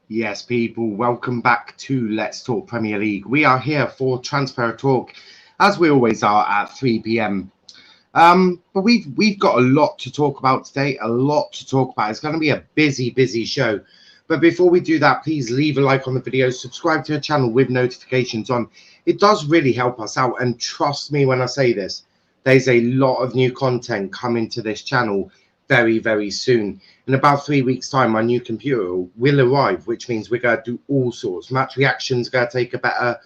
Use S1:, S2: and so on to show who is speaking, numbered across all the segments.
S1: Yes, people, welcome back to Let's Talk Premier League. We are here for Transfer Talk, as we always are at 3 p.m. But we've got a lot to talk about today, a lot to talk about. It's going to be a busy show. But before we do that, please leave a like on the video, subscribe to the channel with notifications on. It does really help us out, and trust me when I say this, there's a lot of new content coming to this channel very soon. In about 3 weeks' time, my new computer will arrive, which means we're going to do all sorts. Match reactions going to take a better.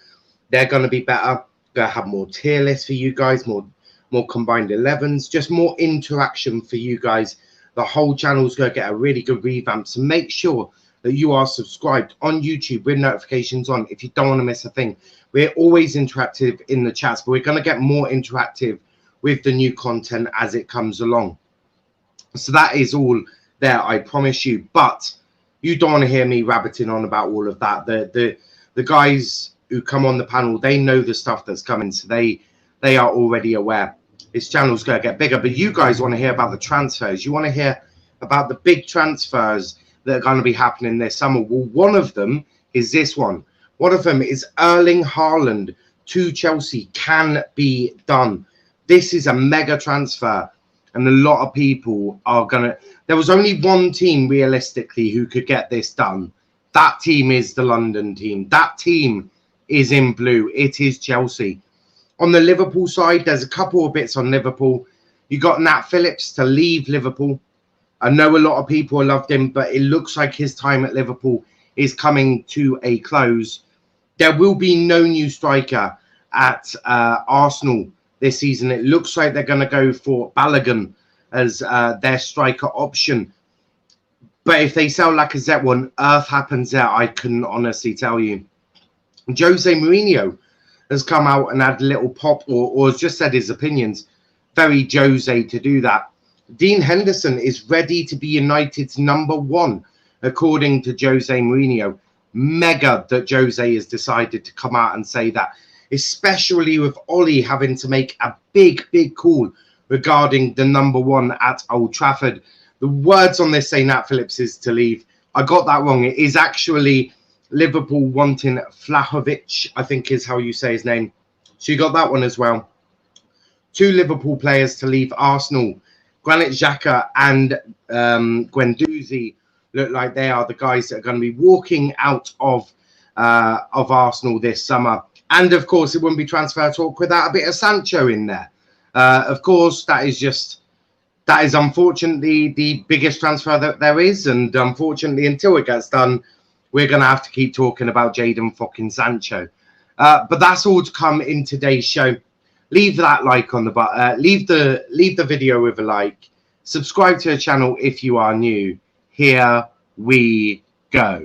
S1: They're going to be better. Going to have more tier lists for you guys, more combined 11s, just more interaction for you guys. The whole channel's going to get a really good revamp. So make sure that you are subscribed on YouTube with notifications on if you don't want to miss a thing. We're always interactive in the chats, but we're going to get more interactive with the new content as it comes along. So that is all there, I promise you. But you don't want to hear me rabbiting on about all of that. The guys who come on the panel, they know the stuff that's coming, so they are already aware. This channel's going to get bigger, but you guys want to hear about the transfers. You want to hear about the big transfers that are going to be happening this summer. Well, one of them is this one. One of them is Erling Haaland to Chelsea. Can be done. This is a mega transfer. And a lot of people are going to... There was only one team, realistically, who could get this done. That team is the London team. That team is in blue. It is Chelsea. On the Liverpool side, there's a couple of bits on Liverpool. You got Nat Phillips to leave Liverpool. I know a lot of people loved him, but it looks like his time at Liverpool is coming to a close. There will be no new striker at Arsenal this season. It looks like they're going to go for Balogun as their striker option. But if they sell Lacazette, what on earth happens there, I couldn't honestly tell you. Jose Mourinho has come out and had a little pop or has just said his opinions. Very Jose to do that. Dean Henderson is ready to be United's #1, according to Jose Mourinho. Mega that Jose has decided to come out and say that, especially with Ollie having to make a big call regarding the #1 at Old Trafford. The words on this say Nat Phillips is to leave. I got that wrong. It is actually Liverpool wanting Vlahovic, I think is how you say his name. So you got that one as well. 2 Liverpool players to leave Arsenal. Granit Xhaka and Guendouzi look like they are the guys that are going to be walking out of Arsenal this summer. And, of course, it wouldn't be transfer talk without a bit of Sancho in there. Of course, that is unfortunately the biggest transfer that there is. And, unfortunately, until it gets done, we're going to have to keep talking about Jadon fucking Sancho. But that's all to come in today's show. Leave that like on the button. Leave the video with a like. Subscribe to the channel if you are new. Here we go.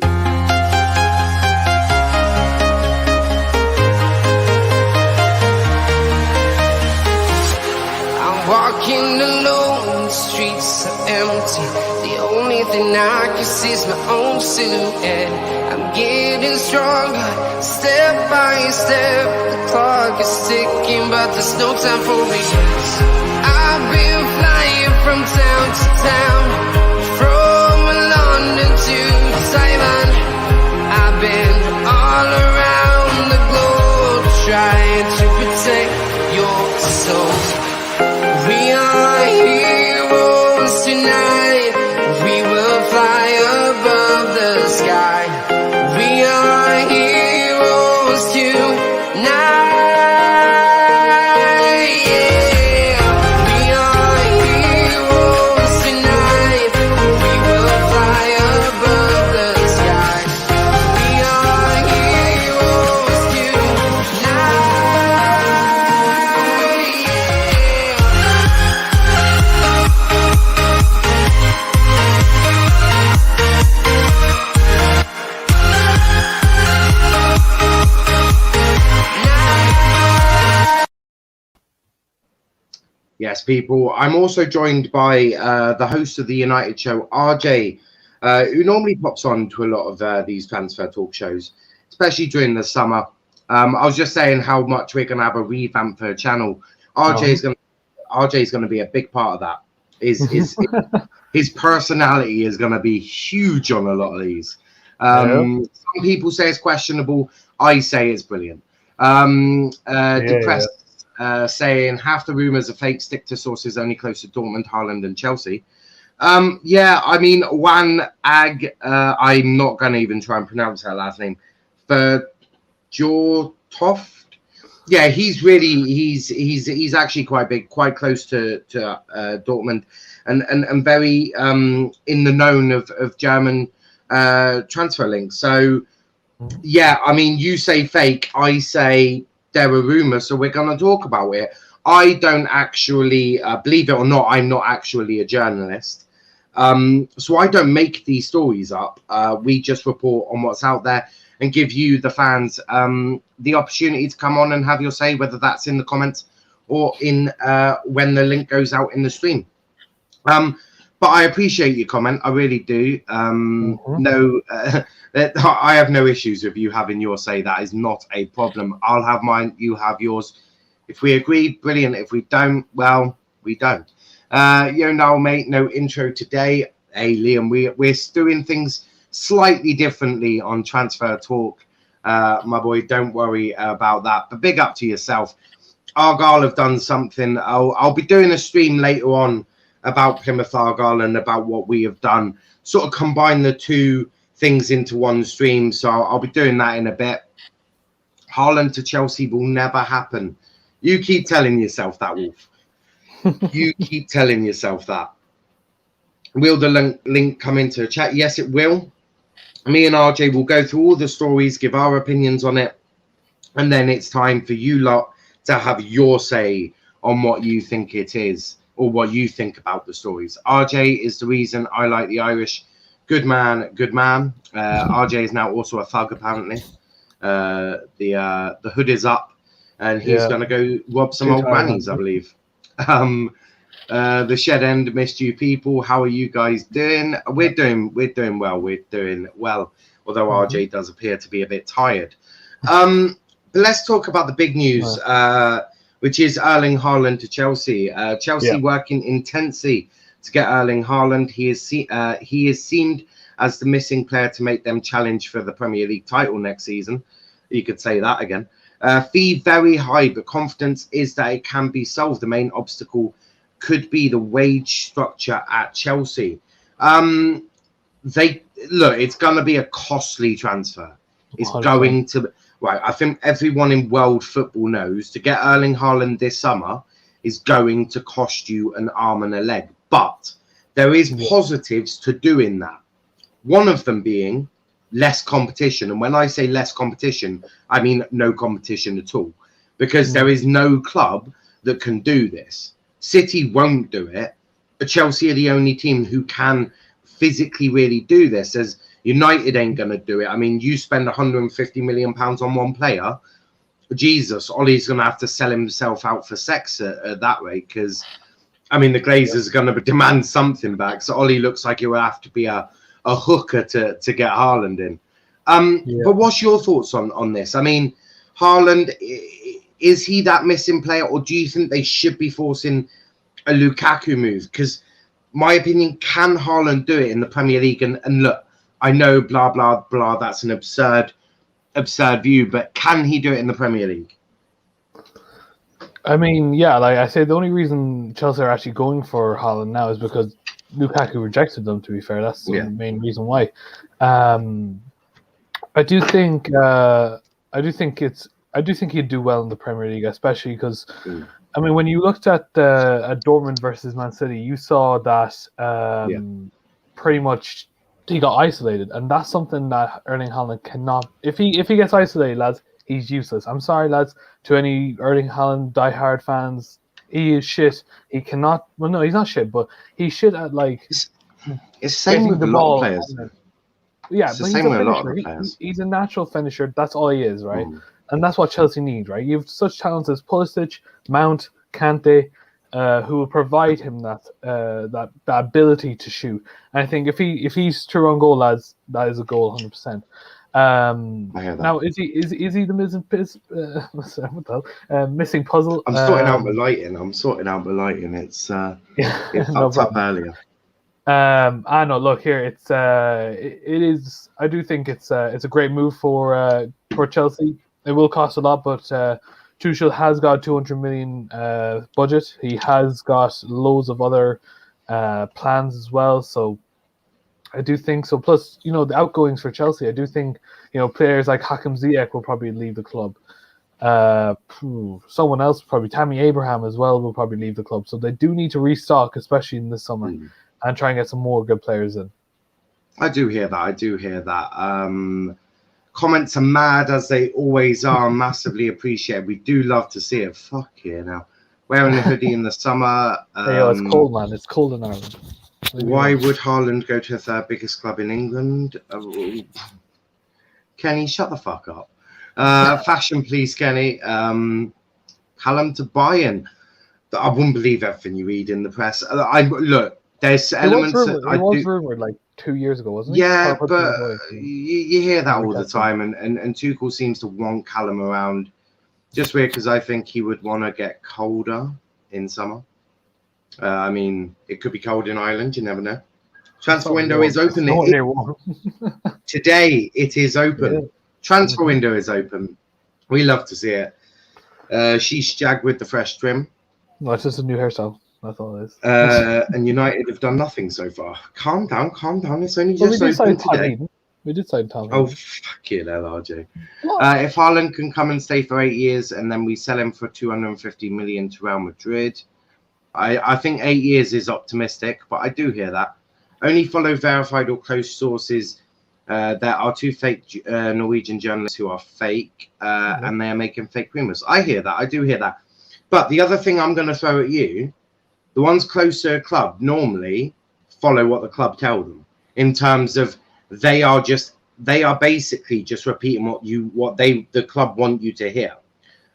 S2: Walking alone, the streets are empty. The only thing I can see is my own silhouette. I'm getting stronger, step by step. The clock is ticking, but there's no time for regrets. I've been flying from town to town, from London to Taiwan. I've been all around the globe, trying to protect your soul. We are heroes tonight. We will fly above the sky. We are heroes tonight. Yeah. We are heroes tonight. We will fly above the sky. We are heroes tonight.
S1: Yes, people. I'm also joined by the host of the United show, RJ, who normally pops on to a lot of these transfer talk shows, especially during the summer. I was just saying how much we're going to have a revamp for the channel. RJ is going to be a big part of that. His personality is going to be huge on a lot of these. Some people say it's questionable. I say it's brilliant. Depressed saying half the rumours are fake. Stick to sources only close to Dortmund, Haaland, and Chelsea. Yeah, I mean, Wan Ag. I'm not going to even try and pronounce her last name. For Jortoft. Yeah, he's actually quite big, quite close to Dortmund, and very in the known of German transfer links. So yeah, I mean, you say fake, I say there are rumours, so we're going to talk about it. I don't actually believe it or not. I'm not actually a journalist, so I don't make these stories up. We just report on what's out there and give you, the fans, the opportunity to come on and have your say, whether that's in the comments or in when the link goes out in the stream. But I appreciate your comment. I really do. No, I have no issues with you having your say. That is not a problem. I'll have mine. You have yours. If we agree, brilliant. If we don't, well, we don't. No, mate, no intro today. Hey, Liam, we're doing things slightly differently on Transfer Talk, my boy. Don't worry about that. But big up to yourself. Argyle have done something. I'll be doing a stream later on about Plymouth Argyle and about what we have done. Sort of combine the two things into one stream. So I'll be doing that in a bit. Haaland to Chelsea will never happen. You keep telling yourself that, Wolf. You keep telling yourself that. Will the link come into the chat? Yes, it will. Me and RJ will go through all the stories, give our opinions on it, and then it's time for you lot to have your say on what you think it is or what you think about the stories. RJ is the reason I like the Irish. Good man, good man. RJ is now also a thug, apparently. The hood is up, and he's going to go rob some old grannies, I believe. The shed end, missed you people. How are you guys doing? We're doing well. We're doing well, although RJ does appear to be a bit tired. But let's talk about the big news, which is Erling Haaland to Chelsea. Chelsea working intensely to get Erling Haaland. He is seemed as the missing player to make them challenge for the Premier League title next season. You could say that again. Fee very high, but confidence is that it can be solved. The main obstacle could be the wage structure at Chelsea. It's going to be a costly transfer. It's 100%. Going to, right, I think everyone in world football knows to get Erling Haaland this summer is going to cost you an arm and a leg. But there is positives to doing that. One of them being less competition. And when I say less competition, I mean no competition at all. Because there is no club that can do this. City won't do it. But Chelsea are the only team who can physically really do this, as United ain't going to do it. I mean, you spend £150 million on one player. Jesus, Ollie's going to have to sell himself out for sex at that rate, because, I mean, the Glazers are going to demand something back. So Ollie looks like he will have to be a hooker to get Haaland in. But what's your thoughts on this? I mean, Haaland, is he that missing player, or do you think they should be forcing a Lukaku move? Because my opinion, can Haaland do it in the Premier League? And look, I know blah, blah, blah, that's an absurd view, but can he do it in the Premier League?
S3: I mean, yeah, like I say, the only reason Chelsea are actually going for Haaland now is because Lukaku rejected them, to be fair. That's the main reason why. I do think he'd do well in the Premier League, especially because, I mean, when you looked at Dortmund versus Man City, you saw that pretty much he got isolated, and that's something that Erling Haaland cannot. If he gets isolated, lads, he's useless. I'm sorry, lads, to any Erling Haaland diehard fans. He is shit. He cannot. Well, no, he's not shit, but he's shit at like.
S1: It's same with a lot of players.
S3: Yeah, but he's a finisher. He's a natural finisher. That's all he is, right? And that's what Chelsea need, right? You have such talents as Pulisic, Mount, Kante, who will provide him that ability to shoot. And I think if he's true on goal, lads, that is a goal, 100%. Now, is he the missing puzzle?
S1: I'm sorting out my lighting. It's it popped up earlier.
S3: I know. Look here, it is. I do think it's a great move for Chelsea. It will cost a lot, but Tuchel has got 200 million budget. He has got loads of other plans as well. So I do think so. Plus, the outgoings for Chelsea. I do think players like Hakim Ziyech will probably leave the club. Someone else, probably Tammy Abraham as well, will probably leave the club. So they do need to restock, especially in this summer. And try and get some more good players in.
S1: I do hear that. Comments are mad as they always are. Massively appreciated. We do love to see it. Fuck yeah, now. Wearing the hoodie in the summer.
S3: It's cold, man. It's cold in Ireland.
S1: Why would Haaland go to the third biggest club in England? Kenny, shut the fuck up. Fashion, please, Kenny. Haaland to Bayern. I wouldn't believe everything you read in the press. Look. There's elements
S3: it was rumored like 2 years ago, wasn't it?
S1: Yeah, but you hear that all the time, and Tuchel seems to want Callum around. Just weird, because I think he would want to get colder in summer. I mean, it could be cold in Ireland. You never know. Transfer window is open. Today it is open. Yeah. Transfer window is open. We love to see it. Sheesh Jag with the fresh trim.
S3: No, it's just a new hairstyle. That's all it is.
S1: And United have done nothing so far. Calm down. It's only just open today.
S3: We did sign Tom.
S1: Oh, fuck you, LRJ. If Haaland can come and stay for 8 years and then we sell him for 250 million to Real Madrid, I think 8 years is optimistic, but I do hear that. Only follow verified or close sources. There are 2 fake Norwegian journalists who are fake, and they are making fake rumors. I hear that. I do hear that. But the other thing I'm going to throw at you, the ones close to a club normally follow what the club tell them in terms of they are basically just repeating what the club want you to hear.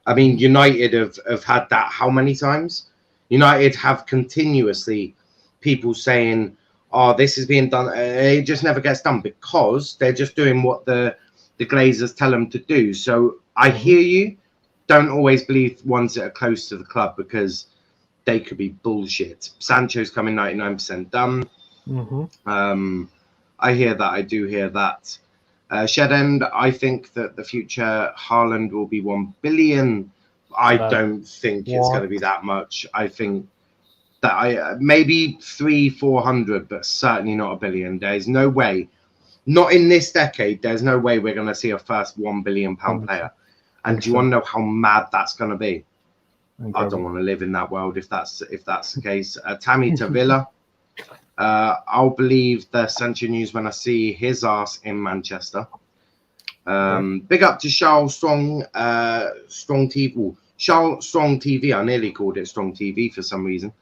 S1: I mean, United have had that how many times? United have continuously people saying, "Oh, this is being done." It just never gets done because they're just doing what the Glazers tell them to do. So I hear you. Don't always believe ones that are close to the club because they could be bullshit. Sancho's coming 99% done. I hear that. I do hear that. Shed End, I think that the future Haaland will be 1 billion. I don't think it's going to be that much. I think that maybe 300-400, but certainly not 1 billion. There's no way, not in this decade, there's no way we're going to see a first £1 billion player. And do you want to know how mad that's going to be? I don't want to live in that world if that's the case. Tammy to Villa. I'll believe the Sancho news when I see his ass in Manchester. Big up to Charles Strong TV. Charles Strong TV. I nearly called it Strong TV for some reason.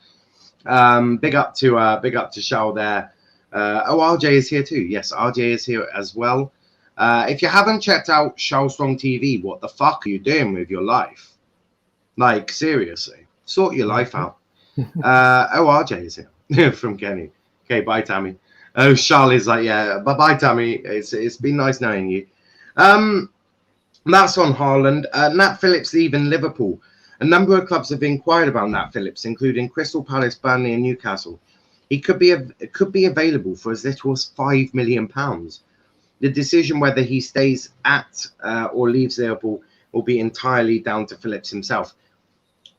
S1: Big up to Charles there. RJ is here too. Yes, RJ is here as well. If you haven't checked out Charles Strong TV, what the fuck are you doing with your life? Like, seriously, sort your life out. RJ is here from Kenny. Okay, bye, Tammy. Oh, Charles is like, yeah, bye, Tammy. It's been nice knowing you. That's on Haaland. Nat Phillips leaving Liverpool. A number of clubs have inquired about Nat Phillips, including Crystal Palace, Burnley, and Newcastle. He could be available for as little as £5 million. The decision whether he stays at or leaves Liverpool will be entirely down to Phillips himself.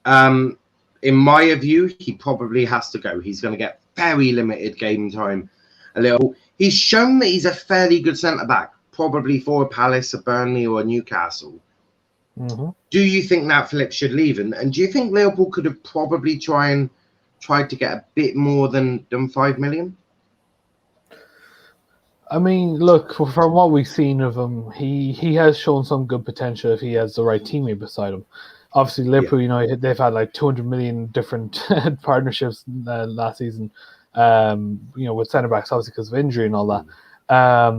S1: In my view, he probably has to go. He's going to get very limited game time. He's shown that he's a fairly good centre-back, probably for a Palace, a Burnley, or a Newcastle. Do you think Nat Phillips should leave? And do you think Liverpool could have probably tried to get a bit more than 5 million?
S3: I mean, look, from what we've seen of him, he has shown some good potential if he has the right teammate beside him. Obviously, Liverpool, they've had like 200 million different partnerships last season, with centre-backs, obviously because of injury and all that.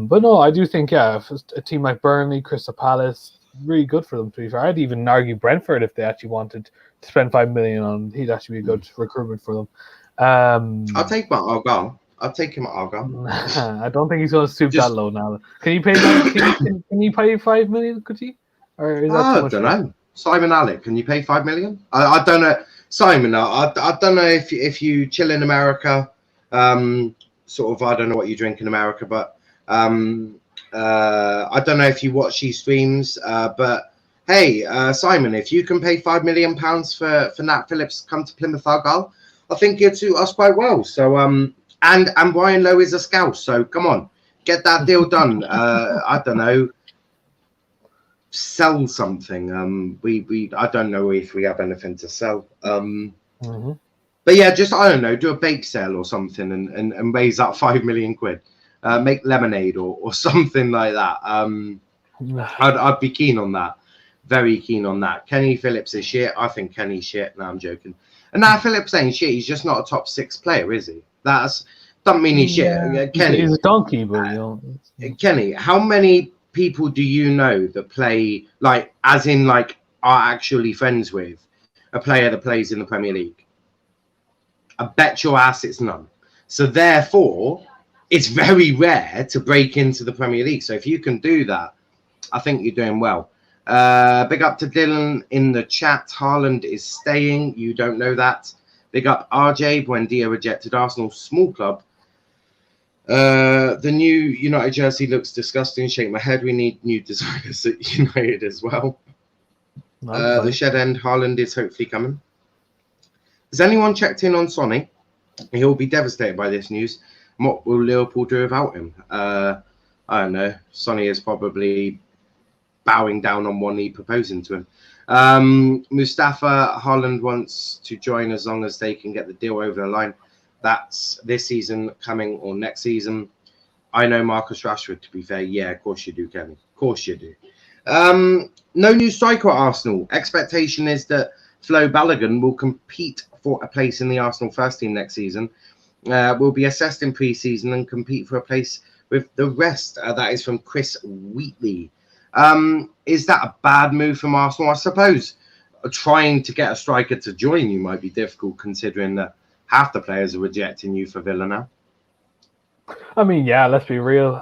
S3: But no, I do think, if a team like Burnley, Crystal Palace, really good for them, to be fair. I'd even argue Brentford, if they actually wanted to spend 5 million on, he'd actually be a good recruitment for them.
S1: I'll take Argyle. I'll take him at Argyle.
S3: I don't think he's going to stoop that low now. Can you pay that? Can you pay 5 million? Could he? Or is that too much?
S1: I don't know. Simon Alec, can you pay 5 million? I don't know. Simon, I don't know if you chill in America. sort of, I don't know what you drink in America, but I don't know if you watch these streams, but hey, Simon, if you can pay £5 million for Nat Phillips to come to Plymouth Argyle, I think it'd suit us quite well. So, and Brian Lowe is a scouse, so come on, get that deal done. I don't know, sell something. We I don't know if we have anything to sell. But yeah, just, I don't know, do a bake sale or something and raise that £5 million. Make lemonade or something like that. I'd be keen on that. Very keen on that. Kenny Phillips is shit. I think Kenny's shit. No, I'm joking. And now Phillips ain't shit. He's just not a top 6 player, is he? That's doesn't mean he's shit. Kenny,
S3: he's a donkey, but you know.
S1: Kenny, how many people do you know that play, like, as in, like, are actually friends with a player that plays in the Premier League? I bet your ass it's none. So therefore, it's very rare to break into the Premier League. So if you can do that, I think you're doing well. Big up to Dylan in the chat. Haaland is staying. You don't know that. Big up RJ. Buendia rejected Arsenal. Small club. The new United jersey looks disgusting. Shake my head. We need new designers at United as well. The shed end. Haaland is hopefully coming. Has anyone checked in on Sonny? He'll be devastated by this news. What will Liverpool do without him? I don't know. Sonny is probably bowing down on one knee, proposing to him. Mustafa, Haaland wants to join as long as they can get the deal over the line. That's this season coming or next season. I know Marcus Rashford, to be fair. Yeah, of course you do, Kenny. Of course you do. No new striker at Arsenal. Expectation is that Flo Balogun will compete for a place in the Arsenal first team next season. Will be assessed in pre-season and compete for a place with the rest. That is from Chris Wheatley. Is that a bad move from Arsenal? I suppose trying to get a striker to join you might be difficult, considering that half the players are rejecting you for Villa now.
S3: I mean, yeah, let's be real.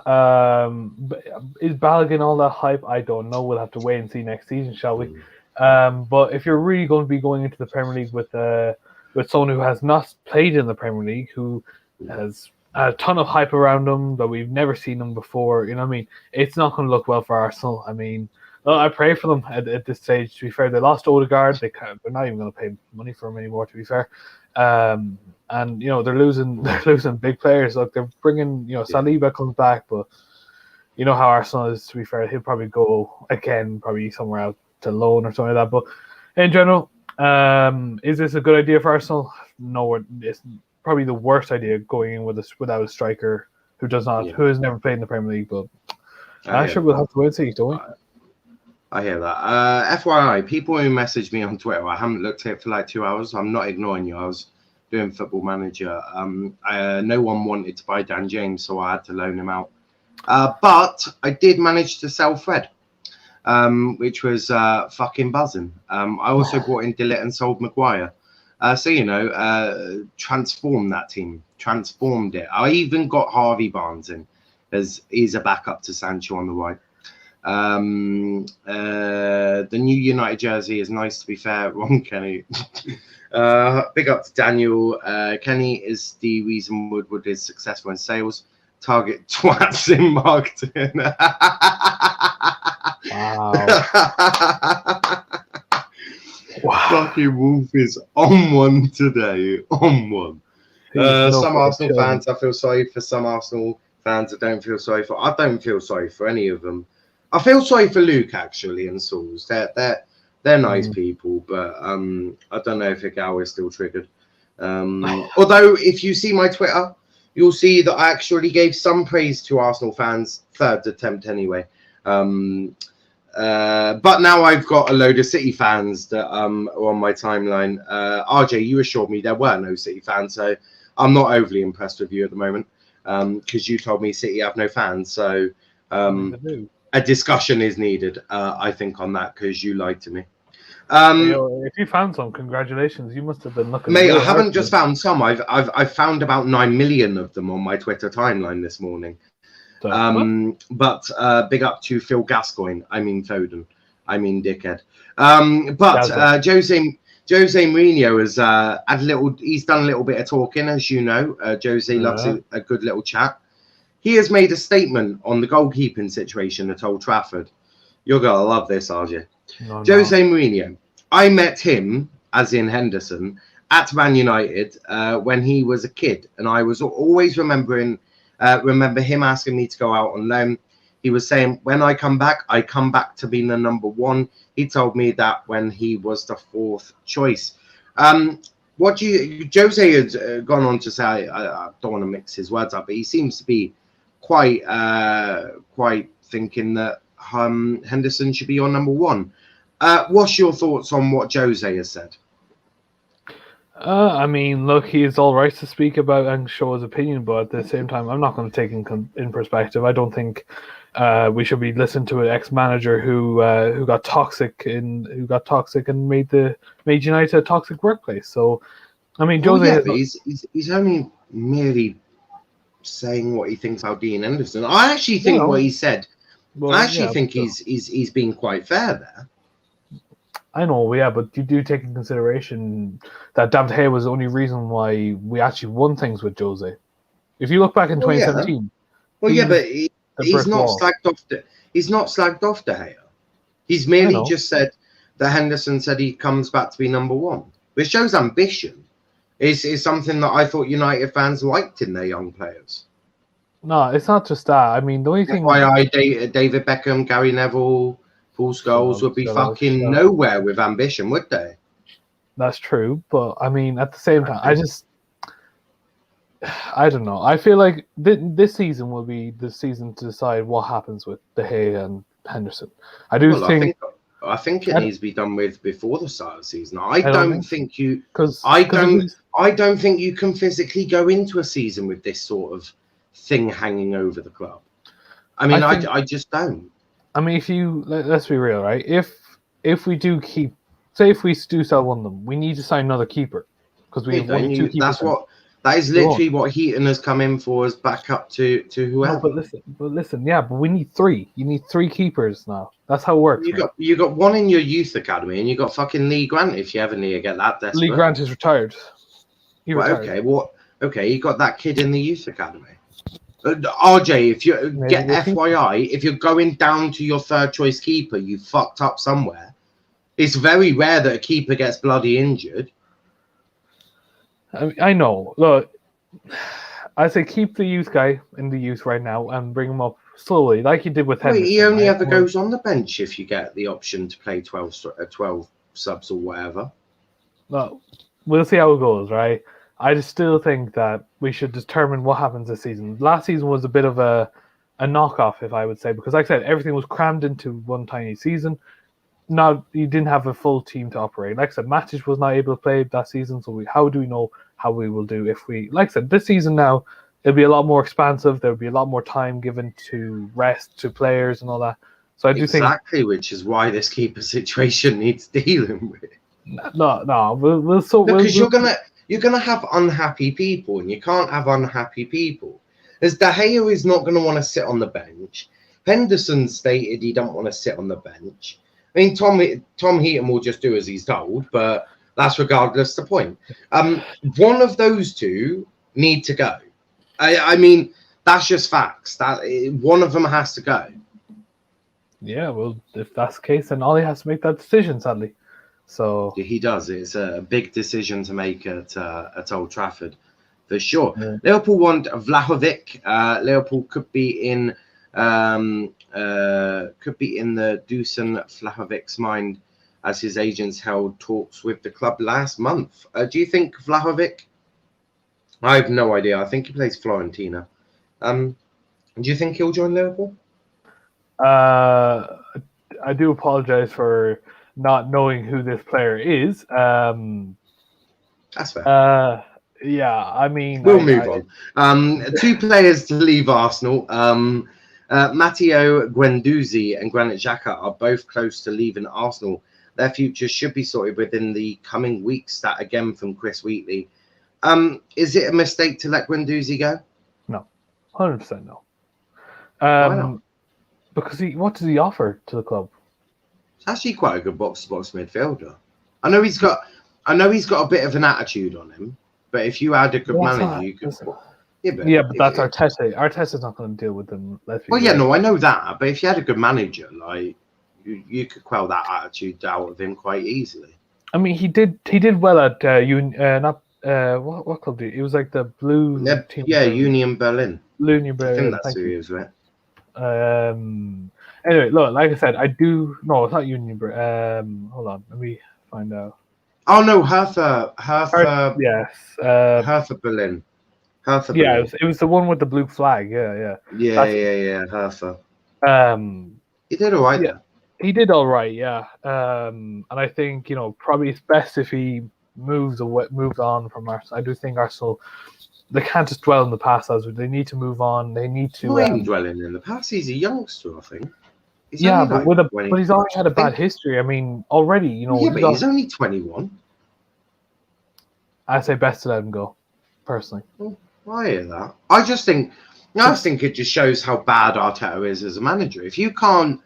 S3: Is Balogun all that hype? I don't know. We'll have to wait and see next season, shall we? But if you're really going to be going into the Premier League with someone who has not played in the Premier League, who has a ton of hype around them, that we've never seen them before, you know what I mean? It's not going to look well for Arsenal. I mean, I pray for them at this stage. To be fair, they lost Odegaard. They're not even going to pay money for him anymore, to be fair. And you know they're losing big players. Like they're bringing, Saliba comes back, but you know how Arsenal is. To be fair, he'll probably go again, probably somewhere out to loan or something like that. But in general, is this a good idea for Arsenal? No, it's probably the worst idea going in without a striker who has never played in the Premier League. But I'm sure we'll have to wait and see, don't we?
S1: I hear that. FYI, people who message me on Twitter, I haven't looked at it for like 2 hours. I'm not ignoring you. I was doing Football Manager. No one wanted to buy Dan James, so I had to loan him out. But I did manage to sell Fred, which was fucking buzzing. I also brought in Dillett and sold Maguire. So, transformed that team. Transformed it. I even got Harvey Barnes in, as he's a backup to Sancho on the right. The new United jersey is nice, to be fair. Wrong, Kenny. Big up to Daniel. Kenny is the reason Woodward is successful in sales. Target twats in marketing. Wow. Fucking Wolf is on one today. On one. Some Arsenal fans I feel sorry for. Some Arsenal fans I don't feel sorry for. I don't feel sorry for any of them. I feel sorry for Luke, actually, and Sauls. They're nice people, but I don't know if Igal is still triggered. Although, if you see my Twitter, you'll see that I actually gave some praise to Arsenal fans' third attempt anyway. But now I've got a load of City fans that are on my timeline. RJ, you assured me there were no City fans, so I'm not overly impressed with you at the moment because you told me City have no fans. So a discussion is needed, I think, on that because you lied to me.
S3: If you found some, congratulations. You must have been looking.
S1: Mate, I haven't just found some. I've found about 9 million of them on my Twitter timeline this morning. But big up to Phil Gascoigne. I mean Foden. I mean dickhead. But Jose Jose Mourinho has he's done a little bit of talking, as you know. Jose loves a good little chat. He has made a statement on the goalkeeping situation at Old Trafford. You're going to love this, RJ. Jose Mourinho. I met him, as in Henderson, at Man United when he was a kid. And I was always remember him asking me to go out on loan. He was saying, when I come back to being the number one. He told me that when he was the fourth choice. Jose has gone on to say, I don't want to mix his words up, but he seems to be quite thinking that Henderson should be your number one. What's your thoughts on what Jose has said?
S3: I mean, look, he's all right to speak about and show his opinion, but at the same time, I'm not going to take in perspective. I don't think we should be listening to an ex-manager who got toxic and made United a toxic workplace. So, I mean, Jose,
S1: but he's only merely saying what he thinks about Dean Henderson. I actually think what he said. Well, I actually think he's been quite fair there.
S3: I know, yeah, but you do take in consideration that David Hay was the only reason why we actually won things with Jose. If you look back in 2017,
S1: but he's not slagged off De Gea. He's merely just said that Henderson said he comes back to be number one, which shows ambition. Is something that I thought United fans liked in their young players.
S3: No, it's not just that. I mean, the only thing
S1: why David Beckham, Gary Neville, Paul Scholes would be fucking nowhere with ambition, would they?
S3: That's true, but I mean, at the same time, I don't know. I feel like this season will be the season to decide what happens with De Gea and Henderson. I think it needs to be done with before the start of the season. I don't think you can physically go into a season with this sort of thing hanging over the club. I mean, I just don't. I mean, let's be real, right? If we do if we do sell one of them, we need to sign another keeper because we have only two keepers.
S1: That is literally what Heaton has come in for as backup to whoever.
S3: No, but listen, but we need three. You need three keepers now. That's how it works.
S1: You got one in your youth academy, and you got fucking Lee Grant if you ever need to get that desperate.
S3: Lee Grant is retired.
S1: Okay, you got that kid in the youth academy. RJ, if you FYI, if you're going down to your third choice keeper, you fucked up somewhere. It's very rare that a keeper gets bloody injured.
S3: I know. Look, I say keep the youth guy in the youth right now and bring him up slowly, like you did with Henderson.
S1: He only ever goes on the bench if you get the option to play 12 subs or whatever.
S3: No, we'll see how it goes, right? I just still think that we should determine what happens this season. Last season was a bit of a knockoff, if I would say, because like I said, everything was crammed into one tiny season. Now you didn't have a full team to operate. Like I said, Matic was not able to play that season, so how do we know how we will do if we? Like I said, this season now it'll be a lot more expansive. There'll be a lot more time given to rest to players and all that. So I do think
S1: exactly, which is why this keeper situation needs dealing with.
S3: Because
S1: you're gonna have unhappy people, and you can't have unhappy people. As De Gea is not going to want to sit on the bench. Henderson stated he don't want to sit on the bench. I mean, Tom Heaton will just do as he's told, but that's regardless the point. One of those two need to go. I mean, that's just facts. That one of them has to go.
S3: Yeah, well, if that's the case, then Ollie has to make that decision, sadly. So
S1: he does. It's a big decision to make at Old Trafford, for sure.
S3: Yeah.
S1: Liverpool want Vlahovic. Liverpool could be in the Dusan Vlahovic's mind, as his agents held talks with the club last month. Do you think Vlahovic? I have no idea. I think he plays Fiorentina. Do you think he'll join Liverpool?
S3: I do apologize for not knowing who this player is.
S1: That's fair.
S3: Yeah, I mean...
S1: We'll move on. Two players to leave Arsenal. Matteo Guendouzi and Granit Xhaka are both close to leaving Arsenal. Their futures should be sorted within the coming weeks. That again from Chris Wheatley. Is it a mistake to let Guendouzi go?
S3: No, 100% no.
S1: Why not?
S3: Because what does he offer to the club?
S1: It's actually quite a good box-to-box midfielder. I know he's got I know he's got a bit of an attitude on him, but if you had a good manager, you could.
S3: But that's Arteta. Arteta's not going to deal with them.
S1: Well, yeah, no, I know that, but if you had a good manager, like you could quell that attitude out of him quite easily.
S3: I mean, he did well at what club did he? It was like the blue team.
S1: Yeah, Union Berlin.
S3: Union Berlin.
S1: I think that's who he was with.
S3: Anyway, look, like I said, I do. No, it's not Union Berlin. Hold on, let me find out.
S1: Oh no, Hertha.
S3: Yes.
S1: Hertha Berlin. Hertha.
S3: Yeah,
S1: Berlin.
S3: it was the one with the blue flag. Yeah.
S1: Yeah. Hertha. He did all right.
S3: Yeah, he did all right. Yeah. And I think probably it's best if he moves on from Arsenal. I do think Arsenal, they can't just dwell in the past. They need to move on. They need to.
S1: Not even dwelling in the past. He's a youngster, I think.
S3: But he's already had a bad history. I mean, already,
S1: Yeah, but he's only 21.
S3: I say best to let him go, personally.
S1: Well, I hear that. I just think it just shows how bad Arteta is as a manager. If you can't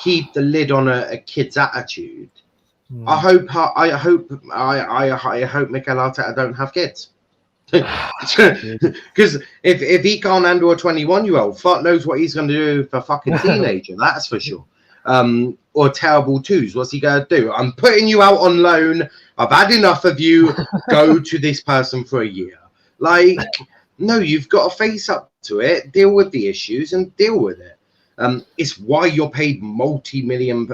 S1: keep the lid on a kid's attitude, I hope Mikel Arteta don't have kids. Because if he can't handle a 21-year-old, fuck knows what he's going to do for a fucking teenager. That's for sure. Or terrible twos. What's he going to do? I'm putting you out on loan. I've had enough of you. Go to this person for a year. Like, no, you've got to face up to it, deal with the issues, and deal with it. It's why you're paid multi-million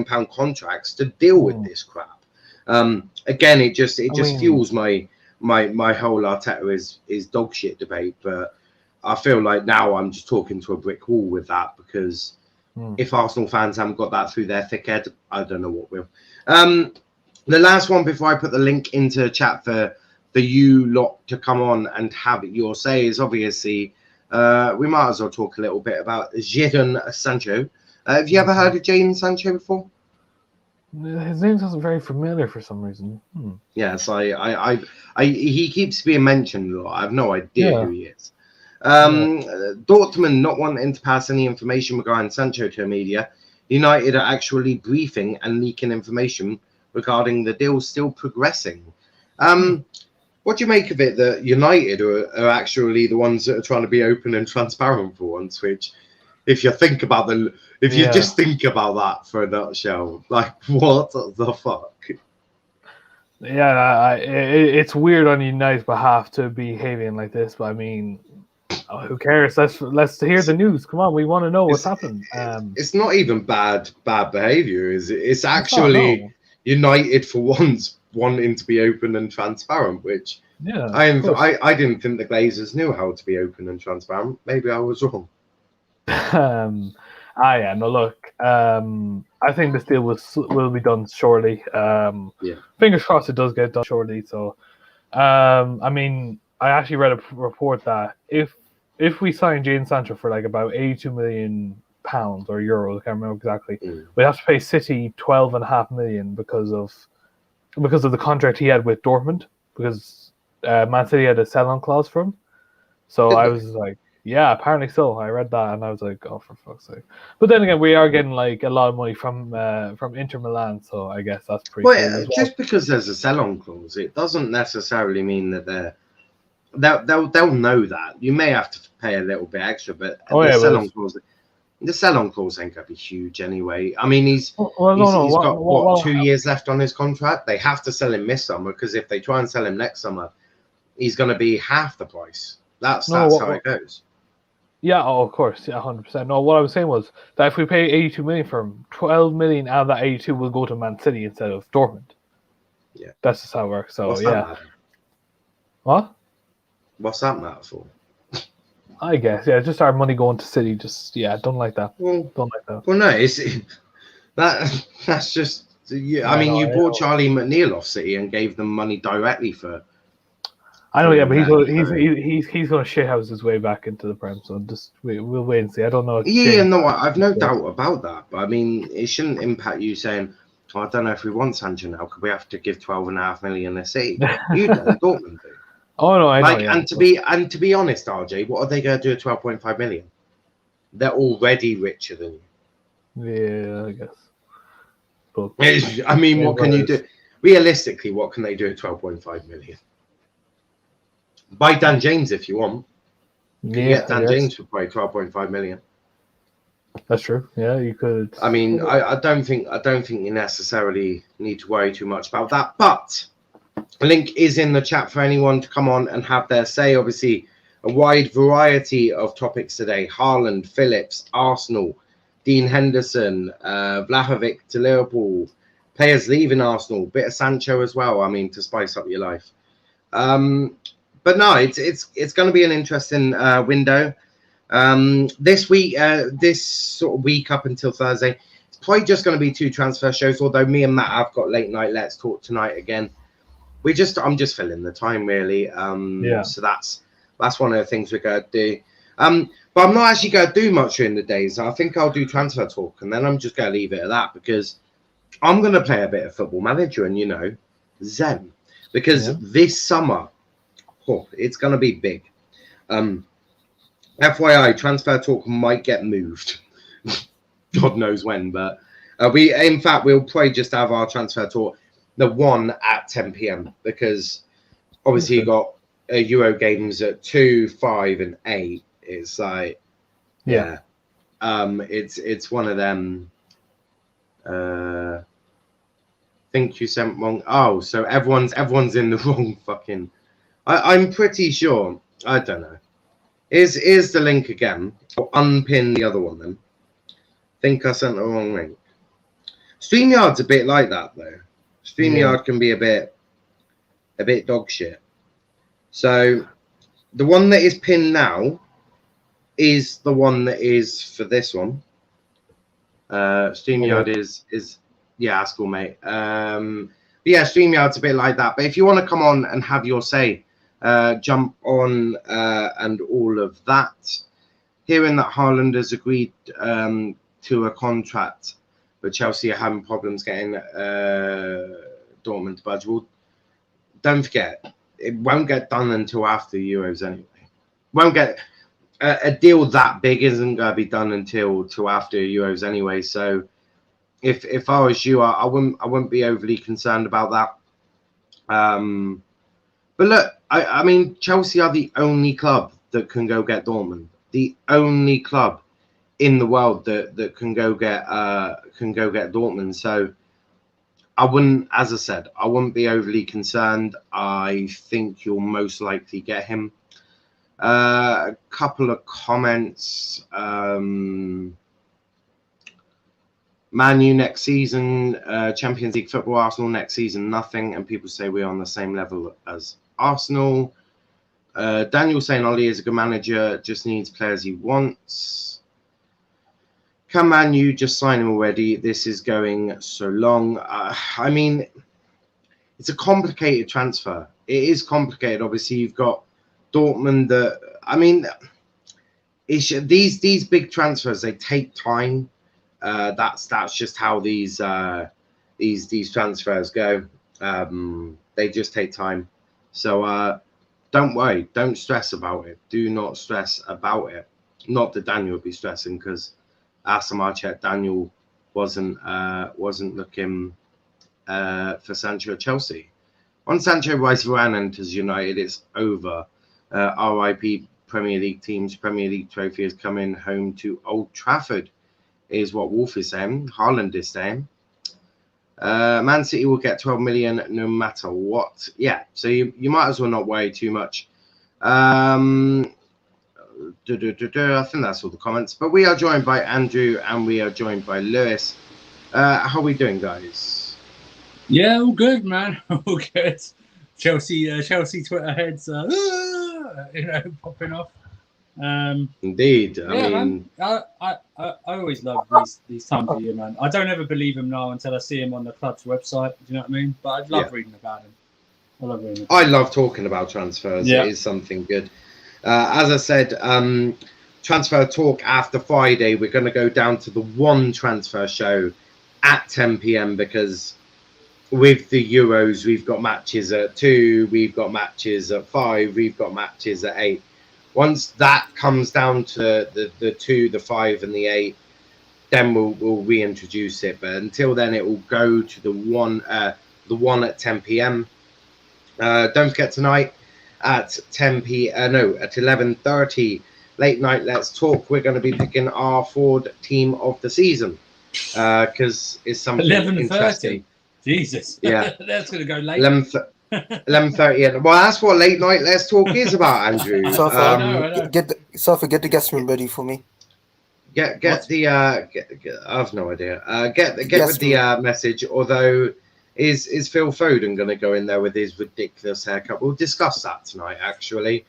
S1: pound contracts to deal with this crap. Again, it just fuels my whole Arteta is dog shit debate, but I feel like now I'm just talking to a brick wall with that, because if Arsenal fans haven't got that through their thick head, I don't know what will. The last one before I put the link into chat for you lot to come on and have your say is obviously we might as well talk a little bit about Jadon Sancho. Have you ever heard of Jadon Sancho before?
S3: His name sounds very familiar for some reason.
S1: Yes, he keeps being mentioned a lot. I have no idea who he is. Dortmund not wanting to pass any information regarding Sancho to the media. United are actually briefing and leaking information regarding the deal still progressing. What do you make of it that United are actually the ones that are trying to be open and transparent for once? Which, if you think about you just think about that for a nutshell, like what the fuck?
S3: Yeah, it's weird on United's behalf to be behaving like this, but I mean, who cares? Let's hear the news. Come on, we want to know what's happened.
S1: It's not even bad behavior, is it? It's actually United for once wanting to be open and transparent, which I didn't think the Glazers knew how to be open and transparent. Maybe I was wrong.
S3: Look, I think this deal will be done shortly. Fingers crossed it does get done shortly. So, I mean, I actually read a report that if we sign Jadon Sancho for like about £82 million or euros, I can't remember exactly, we have to pay City $12.5 million because of the contract he had with Dortmund, because Man City had a sell-on clause for him. So I was like, yeah, apparently so. I read that and I was like, oh, for fuck's sake. But then again, we are getting like a lot of money from Inter Milan, so I guess that's pretty cool.
S1: Just because there's a sell-on clause, it doesn't necessarily mean that they'll know that. You may have to pay a little bit extra, but the sell-on clause ain't gonna be huge anyway. I mean, he's got 2 years left on his contract. They have to sell him this summer, because if they try and sell him next summer, he's going to be half the price. That's how it goes.
S3: Yeah, of course, 100%. No, what I was saying was that if we pay 82 million for him, 12 million out of that 82 will go to Man City instead of Dortmund.
S1: Yeah,
S3: that's just how it works. So
S1: What? What's that matter for?
S3: I guess, just our money going to City. Don't like that. Don't like that.
S1: Well, no, that's just. Yeah, I mean, you bought Charlie McNeil off City and gave them money directly for.
S3: I know, but he's going to shithouse his way back into the Prem. So we'll wait and see. I don't know.
S1: I've no doubt about that. But I mean, it shouldn't impact you saying, I don't know if we want Sancho now, because we have to give $12.5 million to City. You don't, Dortmund do.
S3: Oh no, I know.
S1: And to be honest, RJ, what are they going to do at 12.5 million? They're already richer than you.
S3: Yeah, I guess. But,
S1: I mean, what can you do? realistically, what can they do at 12.5 million? Buy Dan James if you want. You can get Dan James for probably 12.5 million.
S3: That's true. Yeah, you could.
S1: I mean, I don't think you necessarily need to worry too much about that. But a link is in the chat for anyone to come on and have their say. Obviously, a wide variety of topics today: Haaland, Phillips, Arsenal, Dean Henderson, Vlahovic to Liverpool, players leaving Arsenal, bit of Sancho as well. I mean, to spice up your life. But no, it's going to be an interesting window. This week, this sort of week up until Thursday, it's probably just going to be 2 transfer shows. Although me and Matt have got late night Let's Talk tonight again. I'm just filling the time really. So that's one of the things we're going to do. But I'm not actually going to do much during the days. I think I'll do transfer talk, and then I'm just going to leave it at that because I'm going to play a bit of Football Manager and zen, because this summer, it's going to be big. FYI, transfer talk might get moved. God knows when, but we'll probably just have our transfer talk the one at 10 p.m. because obviously you got Euro games at 2, 5, and 8. It's like it's one of them. Think you sent wrong. Oh, so everyone's in the wrong fucking. I'm pretty sure. I don't know. Here's the link again. I'll unpin the other one then. Think I sent the wrong link. StreamYard's a bit like that though. StreamYard can be a bit dog shit. So the one that is pinned now is the one that is for this one. StreamYard is that's cool, mate. StreamYard's a bit like that. But if you want to come on and have your say, jump on and all of that. Hearing that Haaland has agreed to a contract, but Chelsea are having problems getting Dortmund to budge. Well, don't forget, it won't get done until after the Euros anyway. Won't get a deal that big isn't going to be done until after Euros anyway. So if I was you, I wouldn't be overly concerned about that. But look, I mean, Chelsea are the only club that can go get Dortmund. The only club in the world that can go get Dortmund. So I wouldn't, as I said, I wouldn't be overly concerned. I think you'll most likely get him. A couple of comments. Man U next season, Champions League football. Arsenal next season, nothing. And people say we're on the same level as Arsenal. Daniel saying Ollie is a good manager, just needs players he wants. Can Man U just sign him already? This is going so long. I mean, it's a complicated transfer. It is complicated. Obviously, you've got Dortmund. These big transfers, they take time. That's just how these transfers go. They just take time. So don't worry, don't stress about it. Do not stress about it. Not that Daniel would be stressing, because last time I checked, Daniel wasn't looking for Sancho at Chelsea. Once Sancho buys Varane enters United, it's over. RIP Premier League teams. Premier League trophy is coming home to Old Trafford, is what Wolf is saying. Haaland is saying. Man City will get 12 million no matter what. Yeah, so you might as well not worry too much. I think that's all the comments. But we are joined by Andrew and we are joined by Lewis. How are we doing, guys?
S4: Yeah, all good, man. All good. Chelsea Twitter heads, popping off.
S1: Indeed.
S4: I mean, man, I always love these times of year, man. I don't ever believe him now until I see him on the club's website. Do you know what I mean? But I love reading about him. I
S1: love talking about transfers. Yeah. It is something good. As I said, transfer talk after Friday. We're going to go down to the one transfer show at 10 p.m. because with the Euros, we've got matches at 2, we've got matches at 5, we've got matches at 8. Once that comes down to the 2, the 5, and the 8, then we'll reintroduce it. But until then, it will go to the the one at 10 p.m. Don't forget tonight at 11:30 late night Let's Talk. We're going to be picking our Ford team of the season because it's something
S4: 11:30.
S1: interesting.
S4: Jesus.
S1: Yeah.
S4: That's going to go late.
S1: 11:30. Well, that's what late night Let's Talk is about, Andrew.
S4: I know.
S5: Get the guest room ready for me.
S1: Get the I've no idea. Get
S5: Yes,
S1: with the message. Although, is Phil Foden going to go in there with his ridiculous haircut? We'll discuss that tonight. Actually,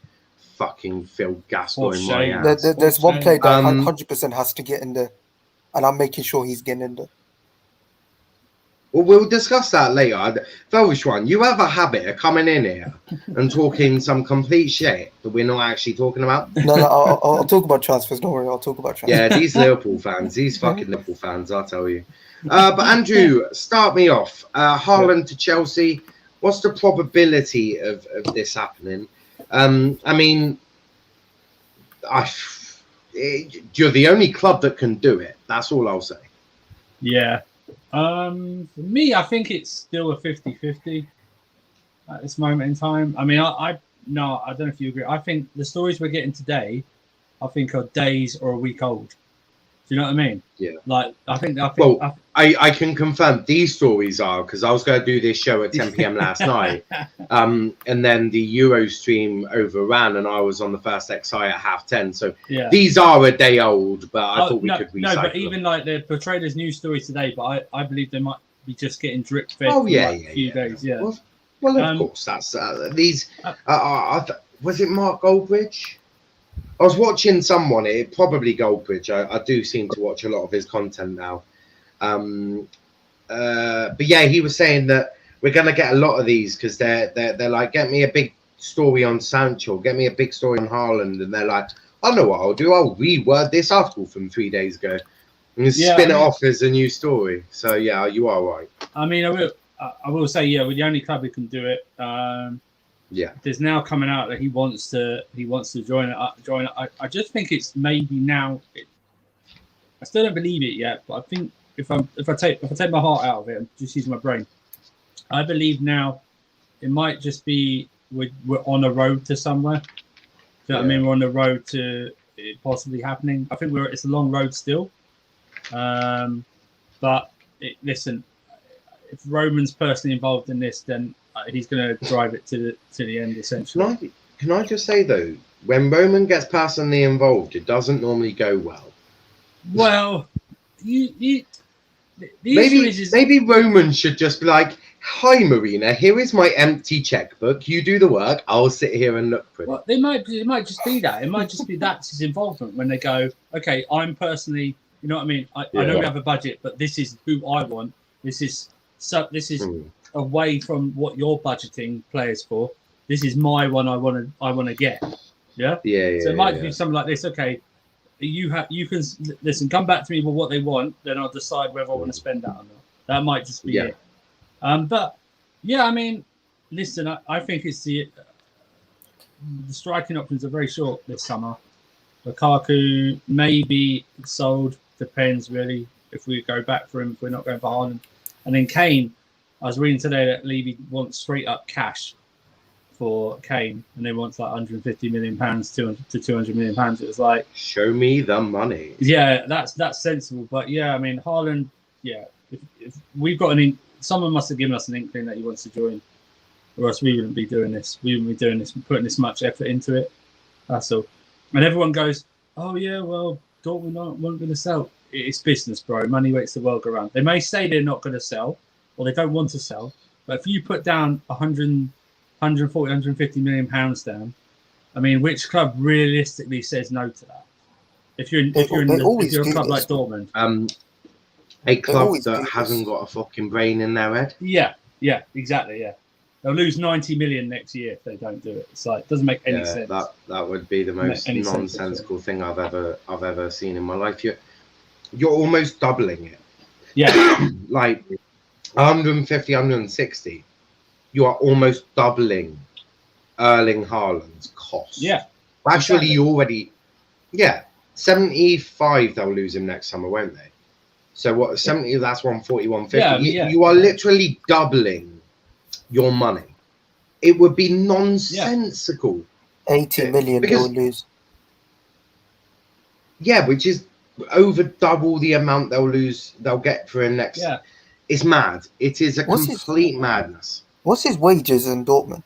S1: fucking Phil Gascoigne, my ass.
S5: There's one player that 100% has to get in there, and I'm making sure he's getting in there.
S1: Well, we'll discuss that later. Velshwan, you have a habit of coming in here and talking some complete shit that we're not actually talking about.
S5: No, I'll talk about transfers. Don't worry, I'll talk about transfers.
S1: Yeah, these Liverpool fans, these fucking Liverpool fans, I'll tell you. But Andrew, start me off. Haaland to Chelsea. What's the probability of this happening? I mean, you're the only club that can do it. That's all I'll say.
S4: Yeah. For me, I think it's still a 50-50 at this moment in time. I mean, I don't know if you agree. I think the stories we're getting today, I think are days or a week old. Do you know what I mean? Yeah. Like, I think
S1: I can confirm these stories are, because I was going to do this show at 10 p.m. last night, and then the Euro stream overran, and I was on the first XI at 10:30. So these are a day old, but I thought we could recycle
S4: No, but
S1: them.
S4: even like they're portrayed as news stories today, but I believe they might be just getting drip fed
S1: Oh
S4: for
S1: yeah,
S4: like a few days. Yeah.
S1: Well, of course, that's these. Was it Mark Goldbridge? I was watching someone, probably Goldbridge. I do seem to watch a lot of his content now. But yeah, he was saying that we're going to get a lot of these because they're like, get me a big story on Sancho, get me a big story on Haaland. And they're like, I know what I'll do. I'll reword this article from 3 days ago and spin it off as a new story. So yeah, you are right.
S4: I mean, I will say, yeah, we're the only club who can do it.
S1: Yeah,
S4: there's now coming out that he wants to join it. I just think it's maybe now. I still don't believe it yet, but I think if I take my heart out of it and just use my brain, I believe now it might just be we're on a road to somewhere. Do you know what I mean? We're on the road to it possibly happening. I think it's a long road still. But listen, if Roman's personally involved in this, then he's going to drive it to the end, essentially.
S1: Can I just say, though, when Roman gets personally involved, it doesn't normally go well.
S4: Well, maybe
S1: Roman should just be like, hi, Marina, here is my empty checkbook. You do the work. I'll sit here and look pretty.
S4: Well, it might just be that. It might just be that's his involvement when they go, okay, I'm personally, you know what I mean? I know we have a budget, but this is who I want. This is away from what you're budgeting players for. This is my one. I want to get. Yeah. So it might be something like this. Okay, you can listen. Come back to me with what they want, then I'll decide whether I want to spend that or not. That might just be it. But yeah, I mean, listen. I think it's the striking options are very short this summer. Lukaku maybe sold. Depends really if we go back for him. If we're not going for Haaland, and then Kane. I was reading today that Levy wants straight up cash for Kane, and they want like 150 million pounds to 200 million pounds. It was like,
S1: show me the money.
S4: Yeah, that's sensible. But yeah, I mean Haaland. Yeah, if we've got someone must have given us an inkling that he wants to join, or else we wouldn't be doing this. We wouldn't be doing this, putting this much effort into it. That's all. And everyone goes, oh yeah, well Dortmund weren't going to sell. It's business, bro. Money makes the world go round. They may say they're not going to sell. Or they don't want to sell, but if you put down 140, 150 million pounds down, I mean, which club realistically says no to that? If you're a club like Dortmund,
S1: a club that hasn't got a fucking brain in their head.
S4: Yeah, exactly. Yeah, they'll lose 90 million next year if they don't do it. It's like it doesn't make any sense.
S1: That would be the most nonsensical thing I've ever seen in my life. You're almost doubling it.
S4: Yeah,
S1: like. 150, 160, you are almost doubling Erling Haaland's cost.
S4: Yeah.
S1: Actually, you already, 75, they'll lose him next summer, won't they? So what, 70, that's 140, 150. You are literally doubling your money. It would be nonsensical.
S5: 80 million they'll lose.
S1: Yeah, which is over double the amount they'll get for a next.
S4: Yeah.
S1: It's mad. It is a complete madness.
S5: What's his wages in Dortmund?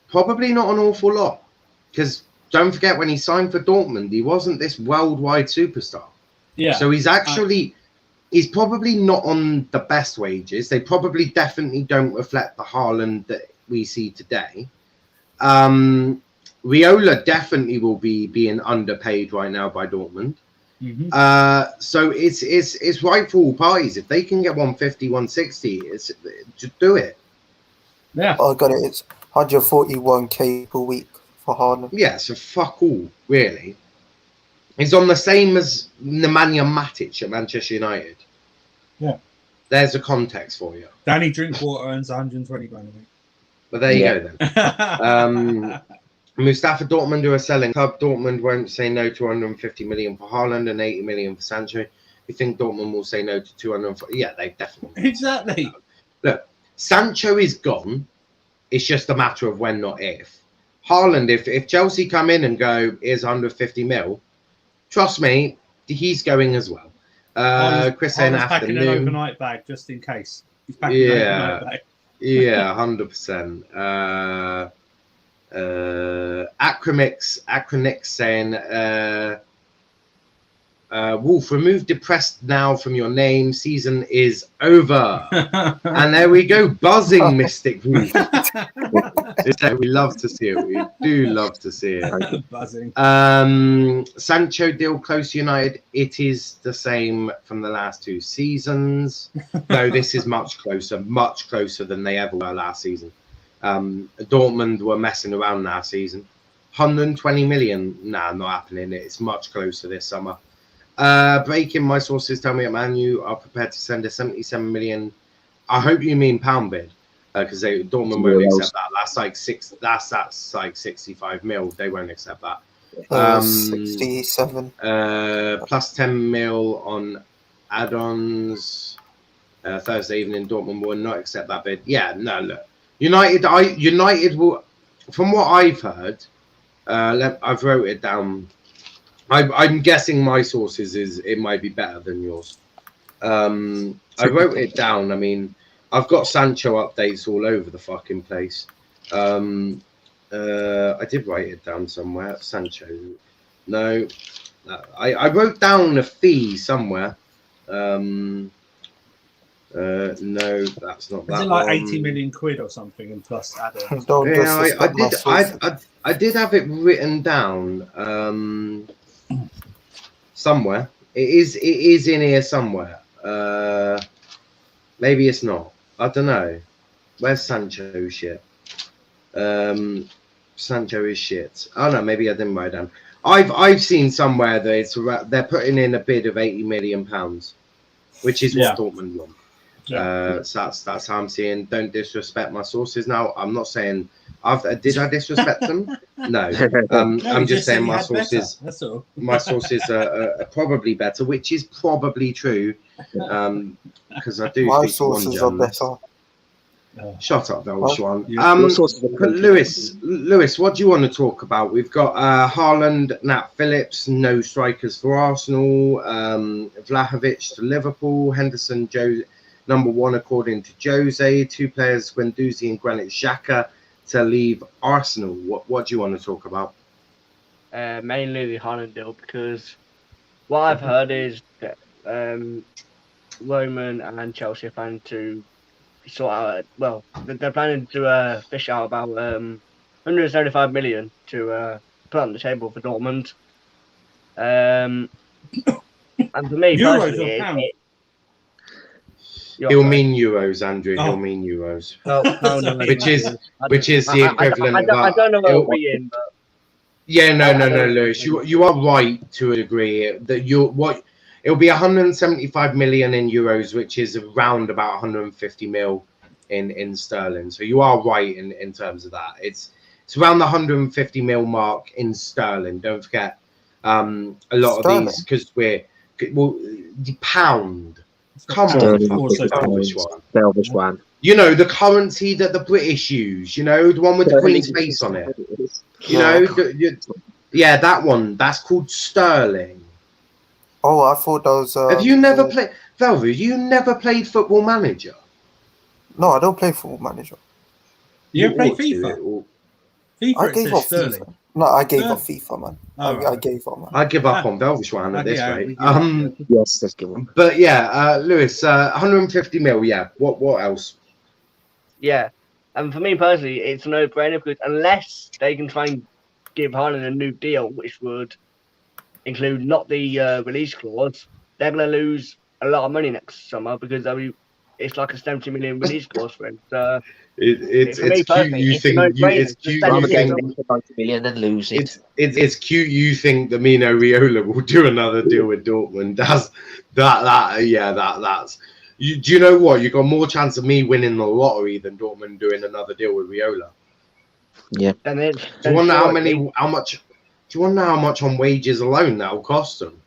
S1: Probably not an awful lot. Because don't forget, when he signed for Dortmund, he wasn't this worldwide superstar.
S4: Yeah.
S1: So he's actually, he's probably not on the best wages. They probably definitely don't reflect the Haaland that we see today. Riola definitely will be being underpaid right now by Dortmund.
S4: Mm-hmm.
S1: So it's right for all parties. If they can get 150, 160, just do it.
S4: Yeah.
S5: I got it. It's 141k per week for Haaland.
S1: Yeah, so fuck all, really. He's on the same as Nemanja Matic at Manchester United.
S4: Yeah.
S1: There's a context for you.
S4: Danny Drinkwater earns 120 grand a week.
S1: But there you go then. Mustafa Dortmund who are selling. Club Dortmund won't say no to 150 million for Haaland and 80 million for Sancho. You think Dortmund will say no to 240? Yeah, they definitely.
S4: Exactly.
S1: Look, Sancho is gone. It's just a matter of when, not if. Haaland, if Chelsea come in and go, here's 150 mil, trust me, he's going as well. Chris saying
S4: packing an overnight bag just in case. He's packing an overnight bag.
S1: Yeah, 100%. Acronix saying, Wolf, remove depressed now from your name. Season is over. And there we go, buzzing Mystic Wolf. We love to see it. We do love to see it.
S4: Buzzing.
S1: Sancho deal close to United. It is the same from the last 2 seasons. No, this is much closer than they ever were last season. Dortmund were messing around last season. 120 million. Nah, not happening. It's much closer this summer. Breaking, my sources tell me at Man U are prepared to send a 77 million. I hope you mean pound bid, because Dortmund won't accept that. That's like 65 mil. They won't accept that.
S5: 67.
S1: Plus 10 mil on add-ons. Thursday evening, Dortmund will not accept that bid. Yeah, no, look, United will. From what I've heard, I've wrote it down. I'm guessing my sources it might be better than yours. I wrote it down. I mean, I've got Sancho updates all over the fucking place. I did write it down somewhere. Sancho. No. I wrote down a fee somewhere. No, that's not that.
S4: Is it like 80 million quid or something and plus add-ons?
S1: I did have it written down somewhere. It is in here somewhere. Maybe it's not. I don't know. Where's Sancho shit? Sancho is shit. Oh no, maybe I didn't write it down. I've seen somewhere that they're putting in a bid of 80 million pounds, which is what Dortmund want.
S4: Yeah.
S1: So that's how I'm seeing. Don't disrespect my sources. Now I'm not saying did I disrespect them? No. I'm just saying my sources.
S4: That's all.
S1: My sources are probably better, which is probably true. Because I do.
S5: My sources are better.
S1: Shut up, Velshwan. Lewis, what do you want to talk about? We've got Haaland, Nat Phillips, no strikers for Arsenal. Vlahovic to Liverpool. Henderson, number 1 according to Jose. 2 players, Guendouzi and Granit Xhaka, to leave Arsenal. What do you want to talk about?
S6: Mainly the Haaland deal, because what I've heard is that Roman and Chelsea are planning to sort out. Well, they're planning to fish out about 175 million to put on the table for Dortmund. And for me personally,
S1: He'll mean euros, Andrew. He'll mean euros, which is the equivalent.
S6: I don't know what it'll be in, but
S1: yeah, no, Lewis. You are right to a degree that it'll be 175 million in euros, which is around about 150 mil in sterling. So you are right in terms of that. It's around the 150 mil mark in sterling. Don't forget a lot of these, because the pound. Come on,
S7: Velvish one.
S1: You know, the currency that the British use. You know, the one with the Queen's face on it. You know, yeah, that one. That's called sterling.
S5: Oh, I thought that was.
S1: Have you never played, Velvet? You never played Football Manager?
S5: No, I don't play Football Manager.
S4: You ever play
S1: ought to,
S4: FIFA?
S5: I
S4: FIFA, it
S5: gave
S4: says
S5: up
S4: sterling.
S5: FIFA. No, I gave up FIFA, man.
S4: Oh,
S5: I
S4: right.
S5: gave up, man.
S1: I give up on Velvet one at this
S4: Yeah,
S1: rate.
S4: we give up, yeah.
S7: Yes, let's give one.
S1: But yeah, Lewis, 150 mil. Yeah. What else?
S6: Yeah, and for me personally, it's a no-brainer because unless they can try and give Haaland a new deal, which would include not the release clause, they're going to lose a lot of money next summer because it's like a 70 million release clause for him. So
S1: It's
S6: for me
S1: cute.
S6: personally,
S1: You
S6: it's a
S1: think
S6: no-brainer.
S1: it's cute.
S6: Just
S1: You
S6: send
S1: think
S6: it
S7: 90 million and lose it.
S1: it's cute. You think that Mino Raiola will do another deal with Dortmund? That's. Do you know what? You got more chance of me winning the lottery than Dortmund doing another deal with Raiola.
S7: Yeah.
S6: And
S1: Do you want to know how much? Do you want to know how much on wages alone that will cost them?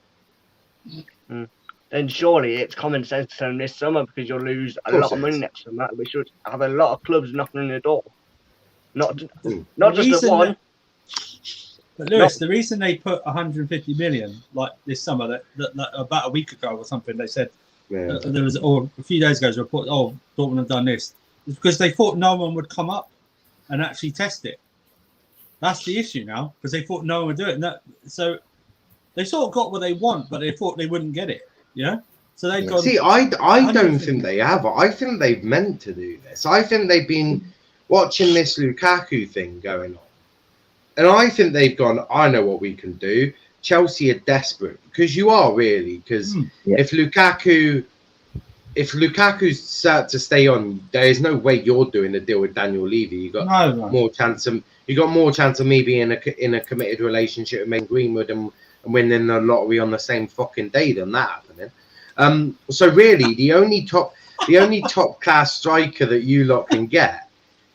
S6: Then surely it's common sense to send this summer because you'll lose a lot of money next summer. We should have a lot of clubs knocking on the door. Not just the one.
S4: But Lewis, the reason they put 150 million like this summer, that about a week ago or something, they said there was, or a few days ago, was a report. Oh, Dortmund have done this. It's because they thought no one would come up and actually test it. That's the issue now, because they thought no one would do it. So they sort of got what they want, but they thought they wouldn't get it. Yeah. So they've gone.
S1: See, I don't think they have. I think they've meant to do this. I think they've been watching this Lukaku thing going on. And I think they've gone, I know what we can do. Chelsea are desperate because you are really, because if Lukaku's set to stay on, there is no way you're doing a deal with Daniel Levy. You got more chance of me being in a committed relationship with Mason Greenwood and winning the lottery on the same fucking day than that happening. So really, the only top class striker that you lot can get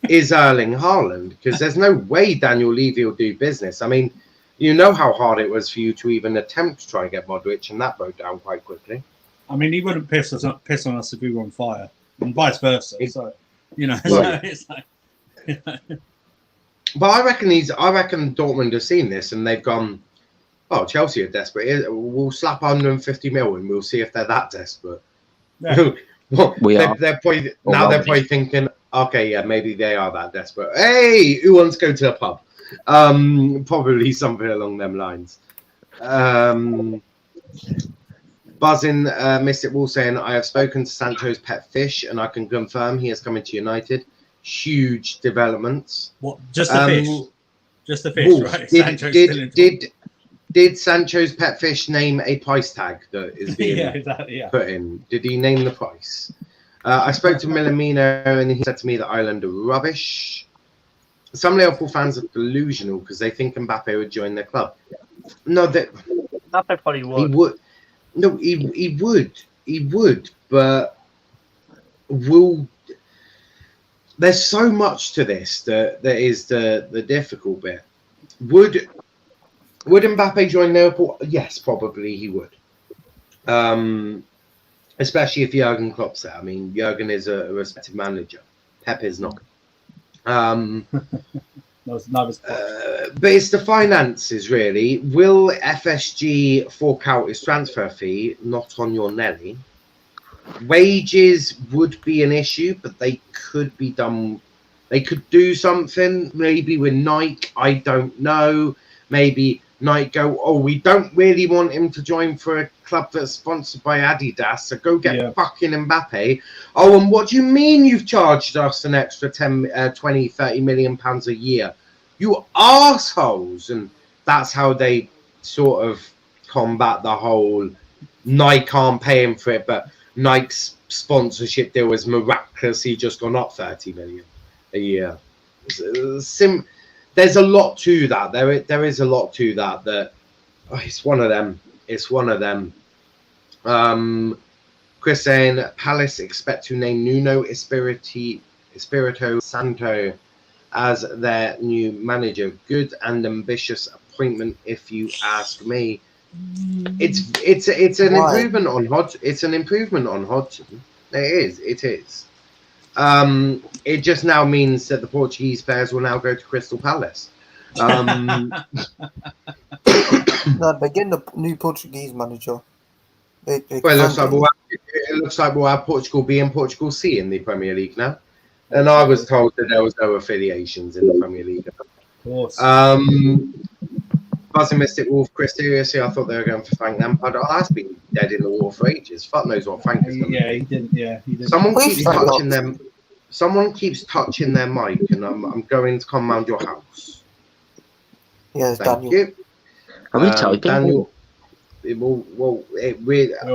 S1: is Erling Haaland, because there's no way Daniel Levy will do business. I mean, you know how hard it was for you to even attempt to try and get Modric, and that broke down quite quickly.
S4: I mean, he wouldn't piss on us if we were on fire, and vice versa. So, you know, it's like.
S1: But I reckon Dortmund have seen this and they've gone, oh, Chelsea are desperate. We'll slap 150 mil and we'll see if they're that desperate.
S4: Yeah.
S1: They're probably thinking, okay, yeah, maybe they are that desperate. Hey, who wants to go to the pub? Probably something along them lines. Buzzing, Mystic Wall saying, I have spoken to Sancho's pet fish and I can confirm he is coming to United. Huge developments.
S4: What? Just the fish? Just the fish, right?
S1: Did Sancho's pet fish name a price tag that is being put in? Did he name the price? I spoke to Millamino and he said to me that Ireland are rubbish. Some Liverpool fans are delusional because they think Mbappe would join their club. No,
S6: Mbappe probably would.
S1: He would. No, he would. But there's so much to this that is the difficult bit. Would Mbappe join Liverpool? Yes, probably he would. Especially if Jurgen Klopp's there. I mean, Jurgen is a respected manager. Pep is not. But it's the finances, really. Will FSG fork out his transfer fee? Not on your Nelly. Wages would be an issue, but they could be done. They could do something, maybe with Nike. I don't know. Maybe Nike go, oh, we don't really want him to join for a club that's sponsored by Adidas, so go get fucking Mbappe. Oh, and what do you mean you've charged us an extra 20, 30 million pounds a year? You arseholes. And that's how they sort of combat the whole Nike can't pay him for it, but Nike's sponsorship deal has miraculously just gone up 30 million a year. There's a lot to that. There is a lot to that. It's one of them. It's one of them. Chris saying Palace expect to name Nuno Espirito Santo as their new manager. Good and ambitious appointment, if you ask me. It's an improvement on Hodgson. It's an improvement on Hodgson. It is. It just now means that the Portuguese players will now go to Crystal Palace.
S5: No, they're getting a new Portuguese manager.
S1: Well, it looks like we'll have Portugal B and Portugal C in the Premier League now. And I was told that there was no affiliations in the Premier League.
S4: Of course.
S1: Buzzing Mystic Wolf, Chris, seriously, I thought they were going for Frank Lampard. Oh, that's been dead in the war for ages. Fuck knows what Frank is going to
S4: he didn't. Yeah, he didn't.
S1: Someone keeps touching them. Someone keeps touching their mic, and I'm going to come round your house.
S5: Yes,
S1: Thank
S5: Daniel.
S1: you.
S7: Are we typing?
S1: Daniel, we'll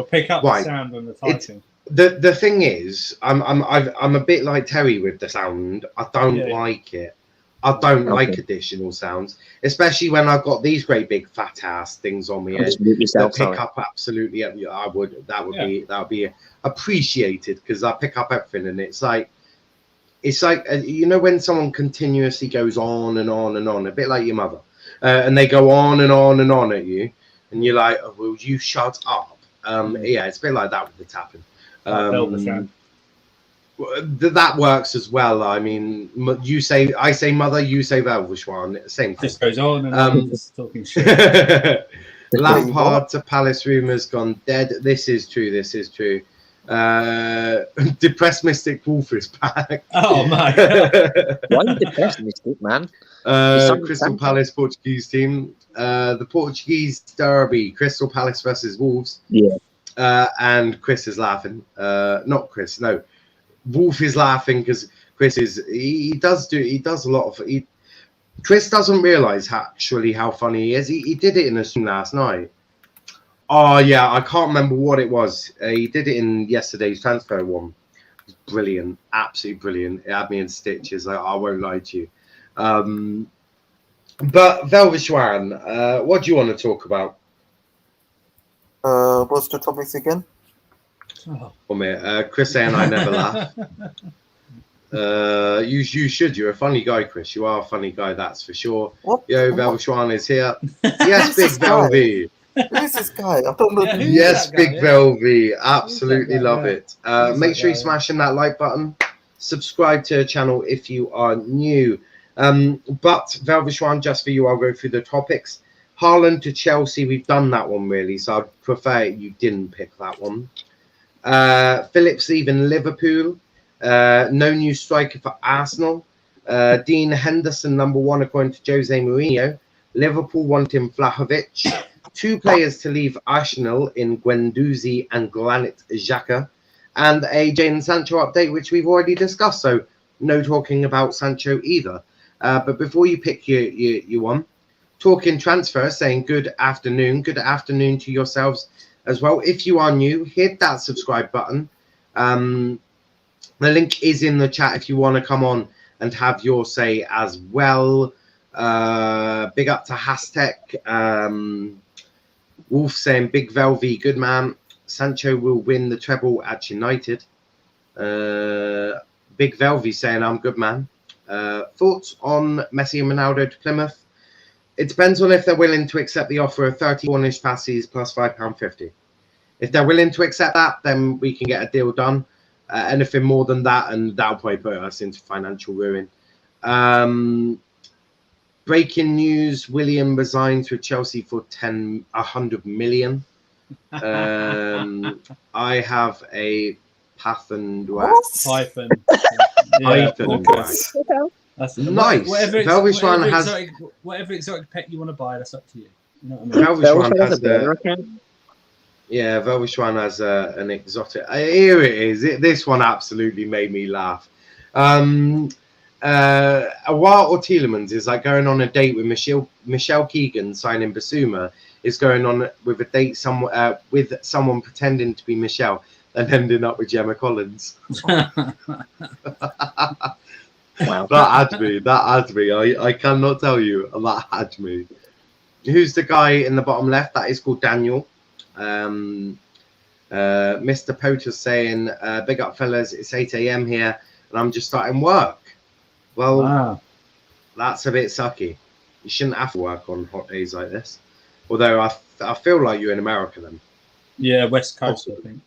S4: pick up
S1: right.
S4: the sound when we're typing.
S1: The thing is, I'm a bit like Terry with the sound. I don't like it. I don't like additional sounds, especially when I've got these great big fat ass things on me. That pick up absolutely. I would. That would be appreciated because I pick up everything, and it's like you know when someone continuously goes on and on and on, a bit like your mother, and they go on and on and on at you, and you're like, oh, will you shut up? Yeah, it's a bit like that with the tapping. That works as well. I mean, I say mother, you say Velvishwan, same thing.
S4: Just goes on and on, just talking shit.
S1: Lampard to Palace rumours gone dead. This is true. Depressed Mystic Wolf is back.
S4: Oh my god!
S7: Why are you depressed, Mystic man?
S1: Crystal Palace Portuguese team. The Portuguese derby, Crystal Palace versus Wolves.
S7: Yeah.
S1: And Chris is laughing. Not Chris. No, Wolf is laughing because Chris is. He does a lot of. Chris doesn't realise actually how funny he is. He did it in a stream last night. Oh yeah, I can't remember what it was. He did it in yesterday's transfer one. It was brilliant, absolutely brilliant. It had me in stitches. I won't lie to you. But Velvishwan, what do you want to talk about?
S5: What's the topics again?
S1: Chris saying I never laugh. You should. You're a funny guy, Chris. You are a funny guy, that's for sure.
S5: What?
S1: Yo, Velvishwan is here. Yes, Big Velvy.
S5: Who is this guy? I don't know.
S1: Yes, Big Velvy. Absolutely love it. Make sure you smash in that like button. Subscribe to the channel if you are new. But Velvishwan, just for you, I'll go through the topics. Haaland to Chelsea, we've done that one really, so I'd prefer you didn't pick that one. Phillips leaving Liverpool. No new striker for Arsenal. Dean Henderson, #1 according to Jose Mourinho. Liverpool wanting Vlahovic. 2 players to leave Arsenal in Guendouzi and Granit Xhaka. And a Jadon Sancho update, which we've already discussed, so no talking about Sancho either. But before you pick your one, talking transfer, saying good afternoon to yourselves as well. If you are new, hit that subscribe button. The link is in the chat if you want to come on and have your say as well. Big up to Hashtag. Wolf saying Big Velvy, good man. Sancho will win the treble at United. Big Velvy saying I'm good man. Thoughts on Messi and Ronaldo to Plymouth? It depends on if they're willing to accept the offer of 30 Cornish passes plus £5.50. If they're willing to accept that, then we can get a deal done. Anything more than that, and that'll probably put us into financial ruin. Breaking news: William resigns with Chelsea for 100 million. I have a Python.
S4: Python.
S1: That's nice.
S4: Whatever exotic pet you want to buy, that's up to you. You know what I mean?
S1: Velvishwan has an exotic. Here it is. This one absolutely made me laugh. Awar or Tielemans is like going on a date with Michelle Keegan signing Basuma is going on with a date with someone pretending to be Michelle and ending up with Gemma Collins.
S7: Wow.
S1: That had me. I cannot tell you. That had me. Who's the guy in the bottom left? That is called Daniel. Mr. Poter's saying, big up fellas, it's 8 a.m. here and I'm just starting work. Well, wow. That's a bit sucky. You shouldn't have to work on hot days like this. Although I feel like you're in America then.
S4: Yeah, West Coast, I think.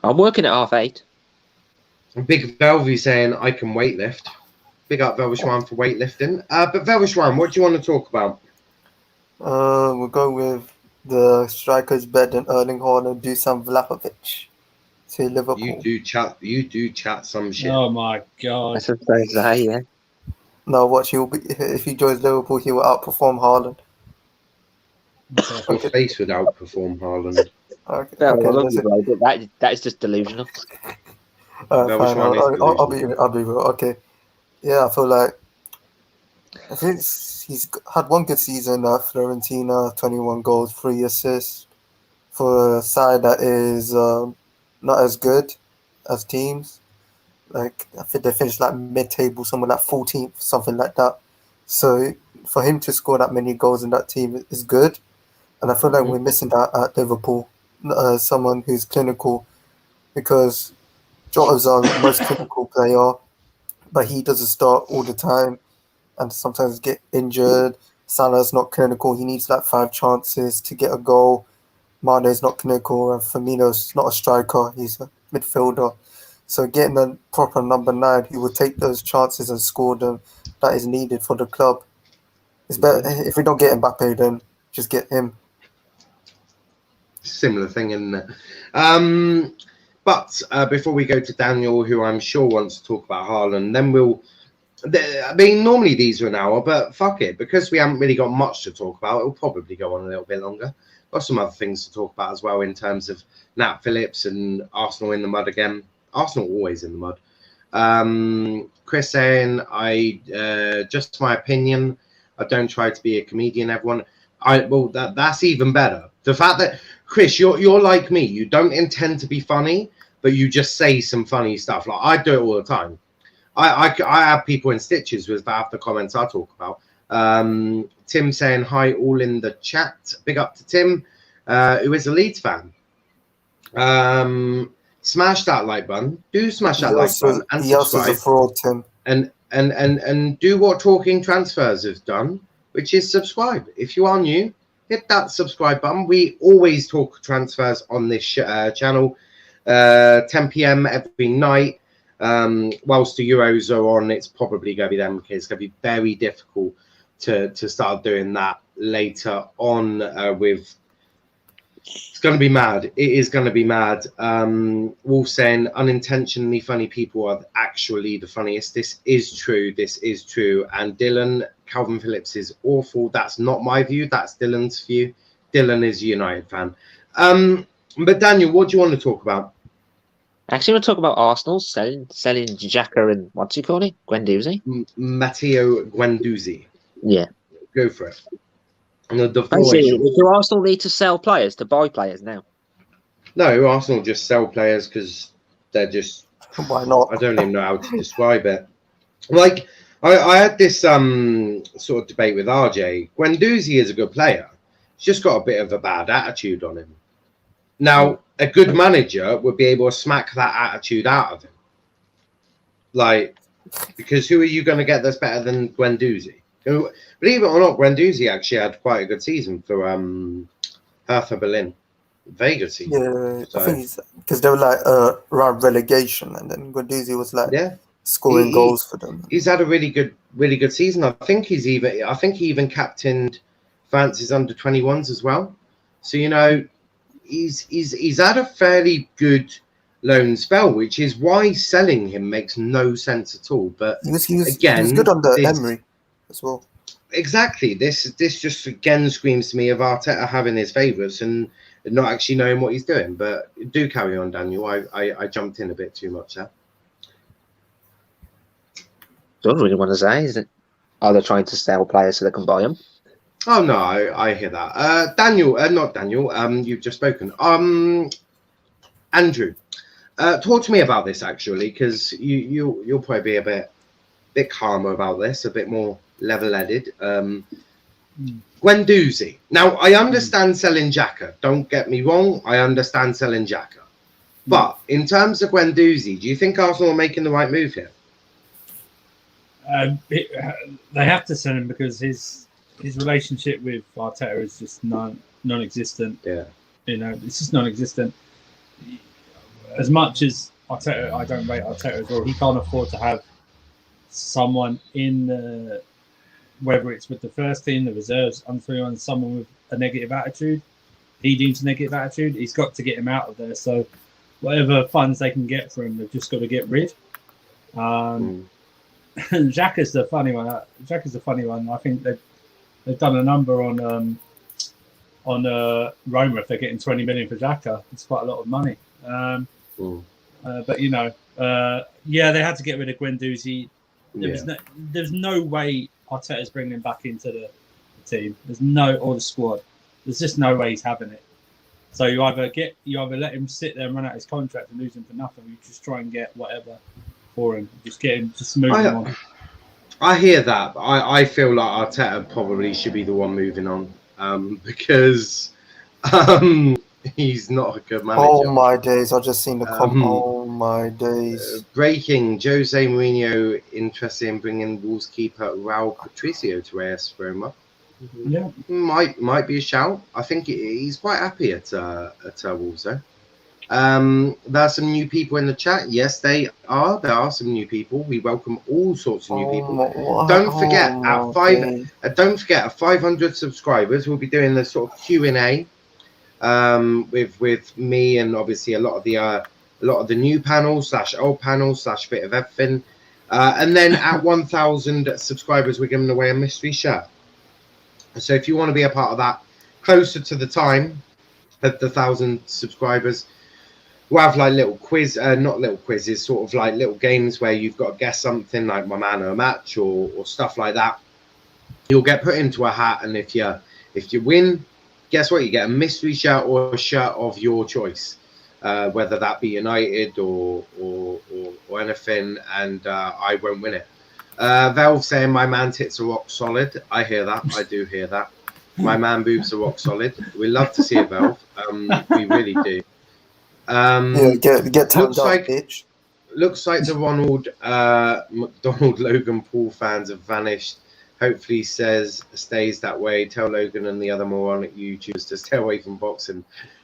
S7: I'm working at 8:30.
S1: Big Velvy saying I can weightlift. Big up Velvishwan for weightlifting. But Velvishwan, what do you want to talk about?
S5: We'll go with the strikers better than Erling Haaland, Dusan Vlahovic to Liverpool.
S1: You do chat some shit.
S4: Oh my god!
S7: That's what I say, yeah.
S5: No, watch, if he joins Liverpool, he will outperform Haaland.
S1: Your face would outperform Haaland.
S5: Okay,
S7: Well,
S5: okay,
S7: I love
S5: that's
S7: you,
S5: it.
S7: bro, but that is just delusional.
S5: Fine,
S1: one is
S5: I'll be real. Okay, yeah, I feel like I think he's had one good season at Fiorentina, 21 goals, 3 assists for a side that is not as good as teams. Like I think they finished like mid-table, somewhere like 14th, something like that. So for him to score that many goals in that team is good, and I feel like we're missing that at Liverpool. Someone who's clinical, because Jota's our most clinical player, but he doesn't start all the time and sometimes get injured. Salah's not clinical. He needs like 5 chances to get a goal. Mane's not clinical, and Firmino's not a striker. He's a midfielder. So getting a proper number 9 who will take those chances and score them, that is needed for the club. It's better if we don't get Mbappe, then just get him.
S1: Similar thing, isn't it? But before we go to Daniel, who I'm sure wants to talk about Haaland, then I mean, normally these are an hour, but fuck it, because we haven't really got much to talk about, it'll probably go on a little bit longer. Got some other things to talk about as well in terms of Nat Phillips and Arsenal in the mud again. Arsenal always in the mud. Chris saying, just my opinion, I don't try to be a comedian, everyone. That's even better. The fact that, Chris, you're like me. You don't intend to be funny, but you just say some funny stuff. Like I do it all the time. I have people in stitches with half the comments I talk about. Tim saying hi, all in the chat. Big up to Tim, who is a Leeds fan. Smash that like button. Do smash that like button and subscribe.
S5: He also is a fraud, Tim.
S1: And do what Talking Transfers have done, which is subscribe. If you are new, hit that subscribe button. We always talk transfers on this channel, 10 p.m. every night. Whilst the Euros are on, it's probably going to be them, because it's going to be very difficult to start doing that later on with. It's going to be mad. It is going to be mad. Wolf saying unintentionally funny people are actually the funniest. This is true. This is true. And Dylan, Calvin Phillips is awful. That's not my view. That's Dylan's view. Dylan is a United fan. But Daniel, what do you want to talk about?
S7: Actually, we'll talk about Arsenal selling Xhaka and what's he called? Guendouzi?
S1: Matteo Guendouzi.
S7: Yeah.
S1: Go for it.
S7: Basically, do Arsenal need to sell players to buy players now?
S1: No, Arsenal just sell players because they're just.
S5: Why not?
S1: I don't even know how to describe it. Like I had this sort of debate with RJ. Guendouzi is a good player. He's just got a bit of a bad attitude on him. Now, a good manager would be able to smack that attitude out of him. Like, because who are you going to get that's better than Guendouzi? Believe it or not, Guendouzi actually had quite a good season for Hertha Berlin. Very good season.
S5: Yeah,
S1: So,
S5: I think because they were like around relegation, and then Guendouzi was like scoring goals for them.
S1: He's had a really good season. I think he even captained France's under-21s as well. So he's had a fairly good loan spell, which is why selling him makes no sense at all. But
S5: he was good under Emery as well.
S1: Exactly. This just again screams to me of Arteta having his favourites and not actually knowing what he's doing. But do carry on, Daniel. I jumped in a bit too much there.
S7: Don't really want to say, is it? Are they trying to sell players so they can buy them?
S1: Oh no, I hear that. Daniel, not Daniel. You've just spoken. Andrew, talk to me about this actually, because you'll probably be a bit calmer about this, a bit more level-headed. Guendouzi. Now, I understand selling Xhaka. Don't get me wrong. I understand selling Xhaka. But in terms of Guendouzi, do you think Arsenal are making the right move here?
S4: They have to sell him because his relationship with Arteta is just non-existent.
S1: Yeah.
S4: It's just non-existent. As much as Arteta, I don't rate Arteta as well. He can't afford to have someone in the, whether it's with the first team, the reserves, under 21, someone with a negative attitude. He deems a negative attitude. He's got to get him out of there. So whatever funds they can get for him, they've just got to get rid. Xhaka's the funny one. I think they've done a number on Roma. If they're getting 20 million for Xhaka, it's quite a lot of money. But they had to get rid of Guendouzi. There's no way Arteta's bringing him back into the team. Or the squad. There's just no way he's having it. So you either let him sit there and run out his contract and lose him for nothing, or you just try and get whatever for him. Just move him on.
S1: I hear that. I feel like Arteta probably should be the one moving on because he's not a good manager.
S5: Oh my days! I've just seen the comment. Oh my days!
S1: Breaking: Jose Mourinho interested in bringing Wolves keeper Raul Patricio to AS Roma.
S4: Yeah,
S1: might be a shout. I think he's quite happy at Wolves though. There are some new people in the chat. Yes, they are. There are some new people. We welcome all sorts of new people. Don't forget at 500 subscribers, we'll be doing the sort of Q&A with me and obviously a lot of the new panels / old panels / bit of everything. And then at 1,000 subscribers, we're giving away a mystery shirt. So if you want to be a part of that, closer to the time of the 1,000 subscribers, we'll have like little quiz, not little quizzes, sort of like little games where you've got to guess something like my man or a match or stuff like that. You'll get put into a hat, and if you win, guess what? You get a mystery shirt or a shirt of your choice, whether that be United or anything, and I won't win it. Valve saying my man tits are rock solid. I hear that. I do hear that. My man boobs are rock solid. We love to see it, Valve. We really do.
S5: Get turned up, bitch.
S1: Looks like the Ronald McDonald Logan Paul fans have vanished. Hopefully stays that way. Tell Logan and the other moronic YouTubers to stay away from boxing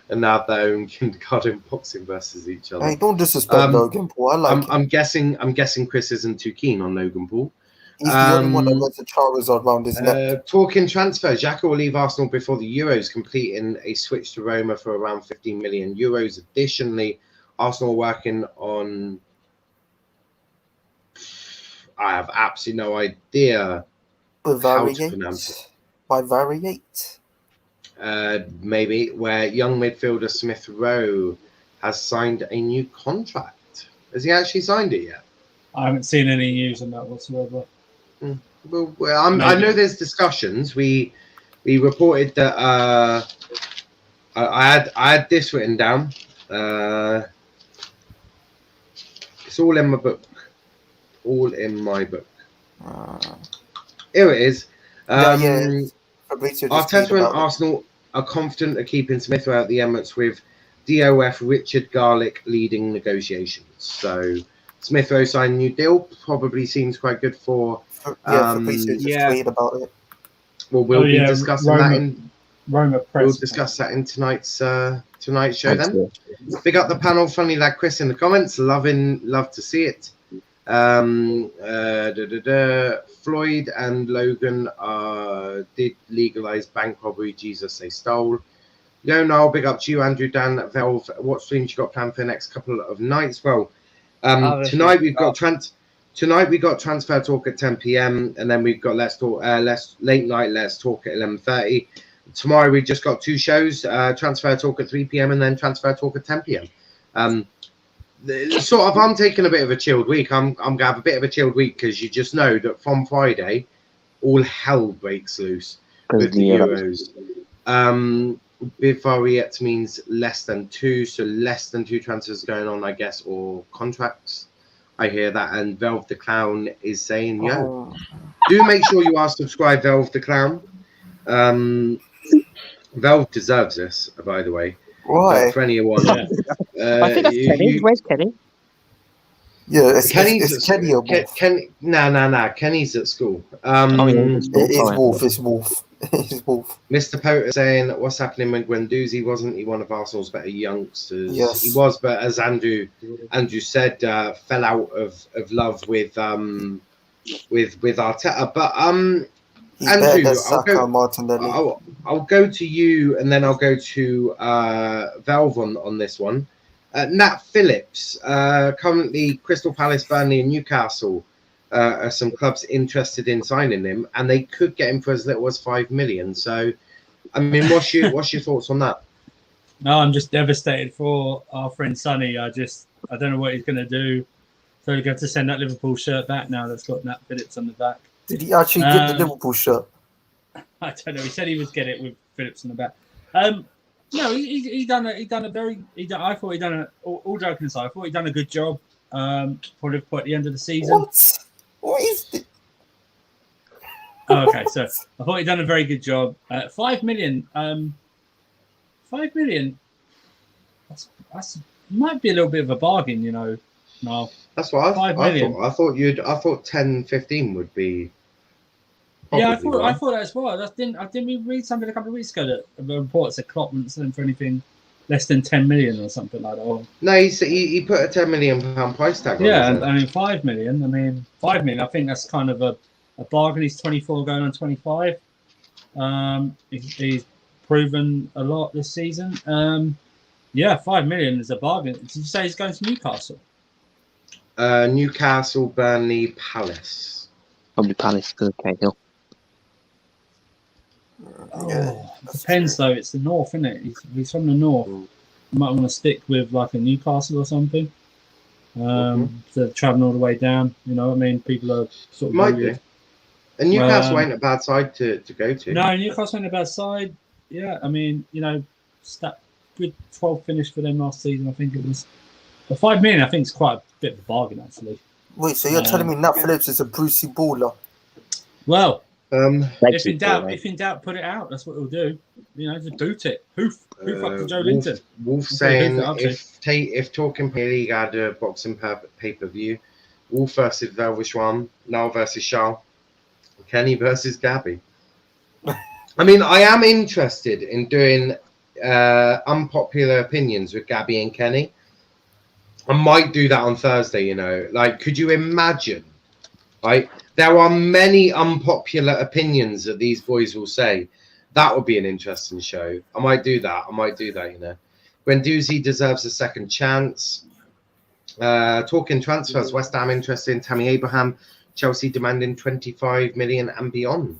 S1: and have their own kindergarten boxing versus each other.
S5: Hey, don't disrespect Logan Paul.
S1: I'm guessing Chris isn't too keen on Logan Paul.
S5: He's the only one that wears a Charizard around his neck.
S1: Talking transfer, Xhaka will leave Arsenal before the Euros, completing a switch to Roma for around 15 million euros. Additionally, Arsenal are working on... I have absolutely no idea how to pronounce it.
S5: By Variate.
S1: Maybe, where young midfielder Smith Rowe has signed a new contract. Has he actually signed it yet?
S4: I haven't seen any news on that whatsoever.
S1: Well, I know there's discussions. We reported that I had this written down. It's all in my book. All in my book. Here it is. Arteta and Arsenal are confident of keeping Smith out the Emirates with DOF Richard Garlick leading negotiations. So Smith Rowe signed a new deal. Probably seems quite good for.
S5: Fabrizio just tweeted about it.
S1: Well, we'll be discussing
S4: Roma,
S1: that in
S4: Roma Press.
S1: We'll discuss that in tonight's show. Then big up the panel, funny lad Chris in the comments. Love to see it. Floyd and Logan did legalize bank robbery. Jesus, they stole. No, big up to you, Andrew, Dan, Velv. What streams you got planned for the next couple of nights? Well, tonight we got transfer talk at 10 p.m. and then we've got late night Let's Talk at 11:30. Tomorrow we just got two shows, transfer talk at 3 p.m. and then transfer talk at 10 p.m. I'm taking a bit of a chilled week. I'm gonna have a bit of a chilled week because you just know that from Friday all hell breaks loose with the Euros. Bid Variet means less than two, so less than two transfers going on, I guess, or contracts. I hear that, and Velv the Clown is saying, "Yo, do make sure you are subscribed, Velv the Clown." Velv deserves this, by the way.
S5: Why?
S1: For anyone,
S7: I think that's Kenny. Where's Kenny?
S5: Yeah, it's Kenny or Wolf.
S1: Nah. Kenny's at school.
S5: It's Wolf. He's Wolf.
S1: Mr. Potter saying, what's happening with Guendouzi? Wasn't he one of Arsenal's better youngsters?
S5: Yes.
S1: He was, but as Andrew said, fell out of love with Arteta. But
S5: He's
S1: Andrew,
S5: better than Saka and Martinelli.
S1: I'll go to you, and then I'll go to Valve on this one. Nat Phillips, currently Crystal Palace, Burnley, and Newcastle are some clubs interested in signing him, and they could get him for as little as 5 million. So, I mean, what's your thoughts on that?
S4: No, I'm just devastated for our friend Sonny. I don't know what he's going to do. So he's going to send that Liverpool shirt back now. That's got Nat Phillips on the back.
S5: Did he actually get the Liverpool shirt?
S4: I don't know. He said he would get it with Phillips on the back. No, he done a very. I thought he done all joking aside. I thought he done a good job for Liverpool at the end of the season.
S5: What is this?
S4: Oh, okay, so I thought he done a very good job. 5 million. 5 million. That's might be a little bit of a bargain, you know. No,
S1: that's what I thought. I thought 10, 15 would be.
S4: Yeah, I thought that as well. Didn't we read something a couple of weeks ago that the reports that Klopp wouldn't sell him for anything less than 10 million or something like that? Or...
S1: No, he put a £10 million price tag on it.
S4: Yeah, I mean 5 million. I mean 5 million. I think that's kind of a bargain. He's 24 going on 25. He's proven a lot this season. Yeah, 5 million is a bargain. Did you say he's going to Newcastle?
S1: Newcastle, Burnley, Palace.
S7: Probably Palace because of Cahill.
S4: Depends though. It's the north, isn't it? He's from the north. You might want to stick with like a Newcastle or something. To traveling all the way down. You know what I mean? People are sort of
S1: might do. And Newcastle ain't a bad side to go to.
S4: No, Newcastle ain't a bad side. Yeah, I mean, you know, good 12 finish for them last season. I think it was. But 5 million, I think, is quite a bit of a bargain actually.
S5: Wait, so you're telling me Nat Phillips is a Brucey baller?
S4: Well,
S7: if
S4: in doubt, put it out. That's what it'll do. You know, just boot it. Hoof up to Joe Linton.
S1: Wolf saying if talking Premier League had a boxing pay-per-view, Wolf versus Velvishwan, Niall versus Charles, Kenny versus Gabby. I mean, I am interested in doing unpopular opinions with Gabby and Kenny. I might do that on Thursday, you know. Like, could you imagine? Right? There are many unpopular opinions that these boys will say. That would be an interesting show. I might do that, you know. Guendouzi deserves a second chance. Talking transfers, West Ham interested in Tammy Abraham. Chelsea demanding 25 million and beyond.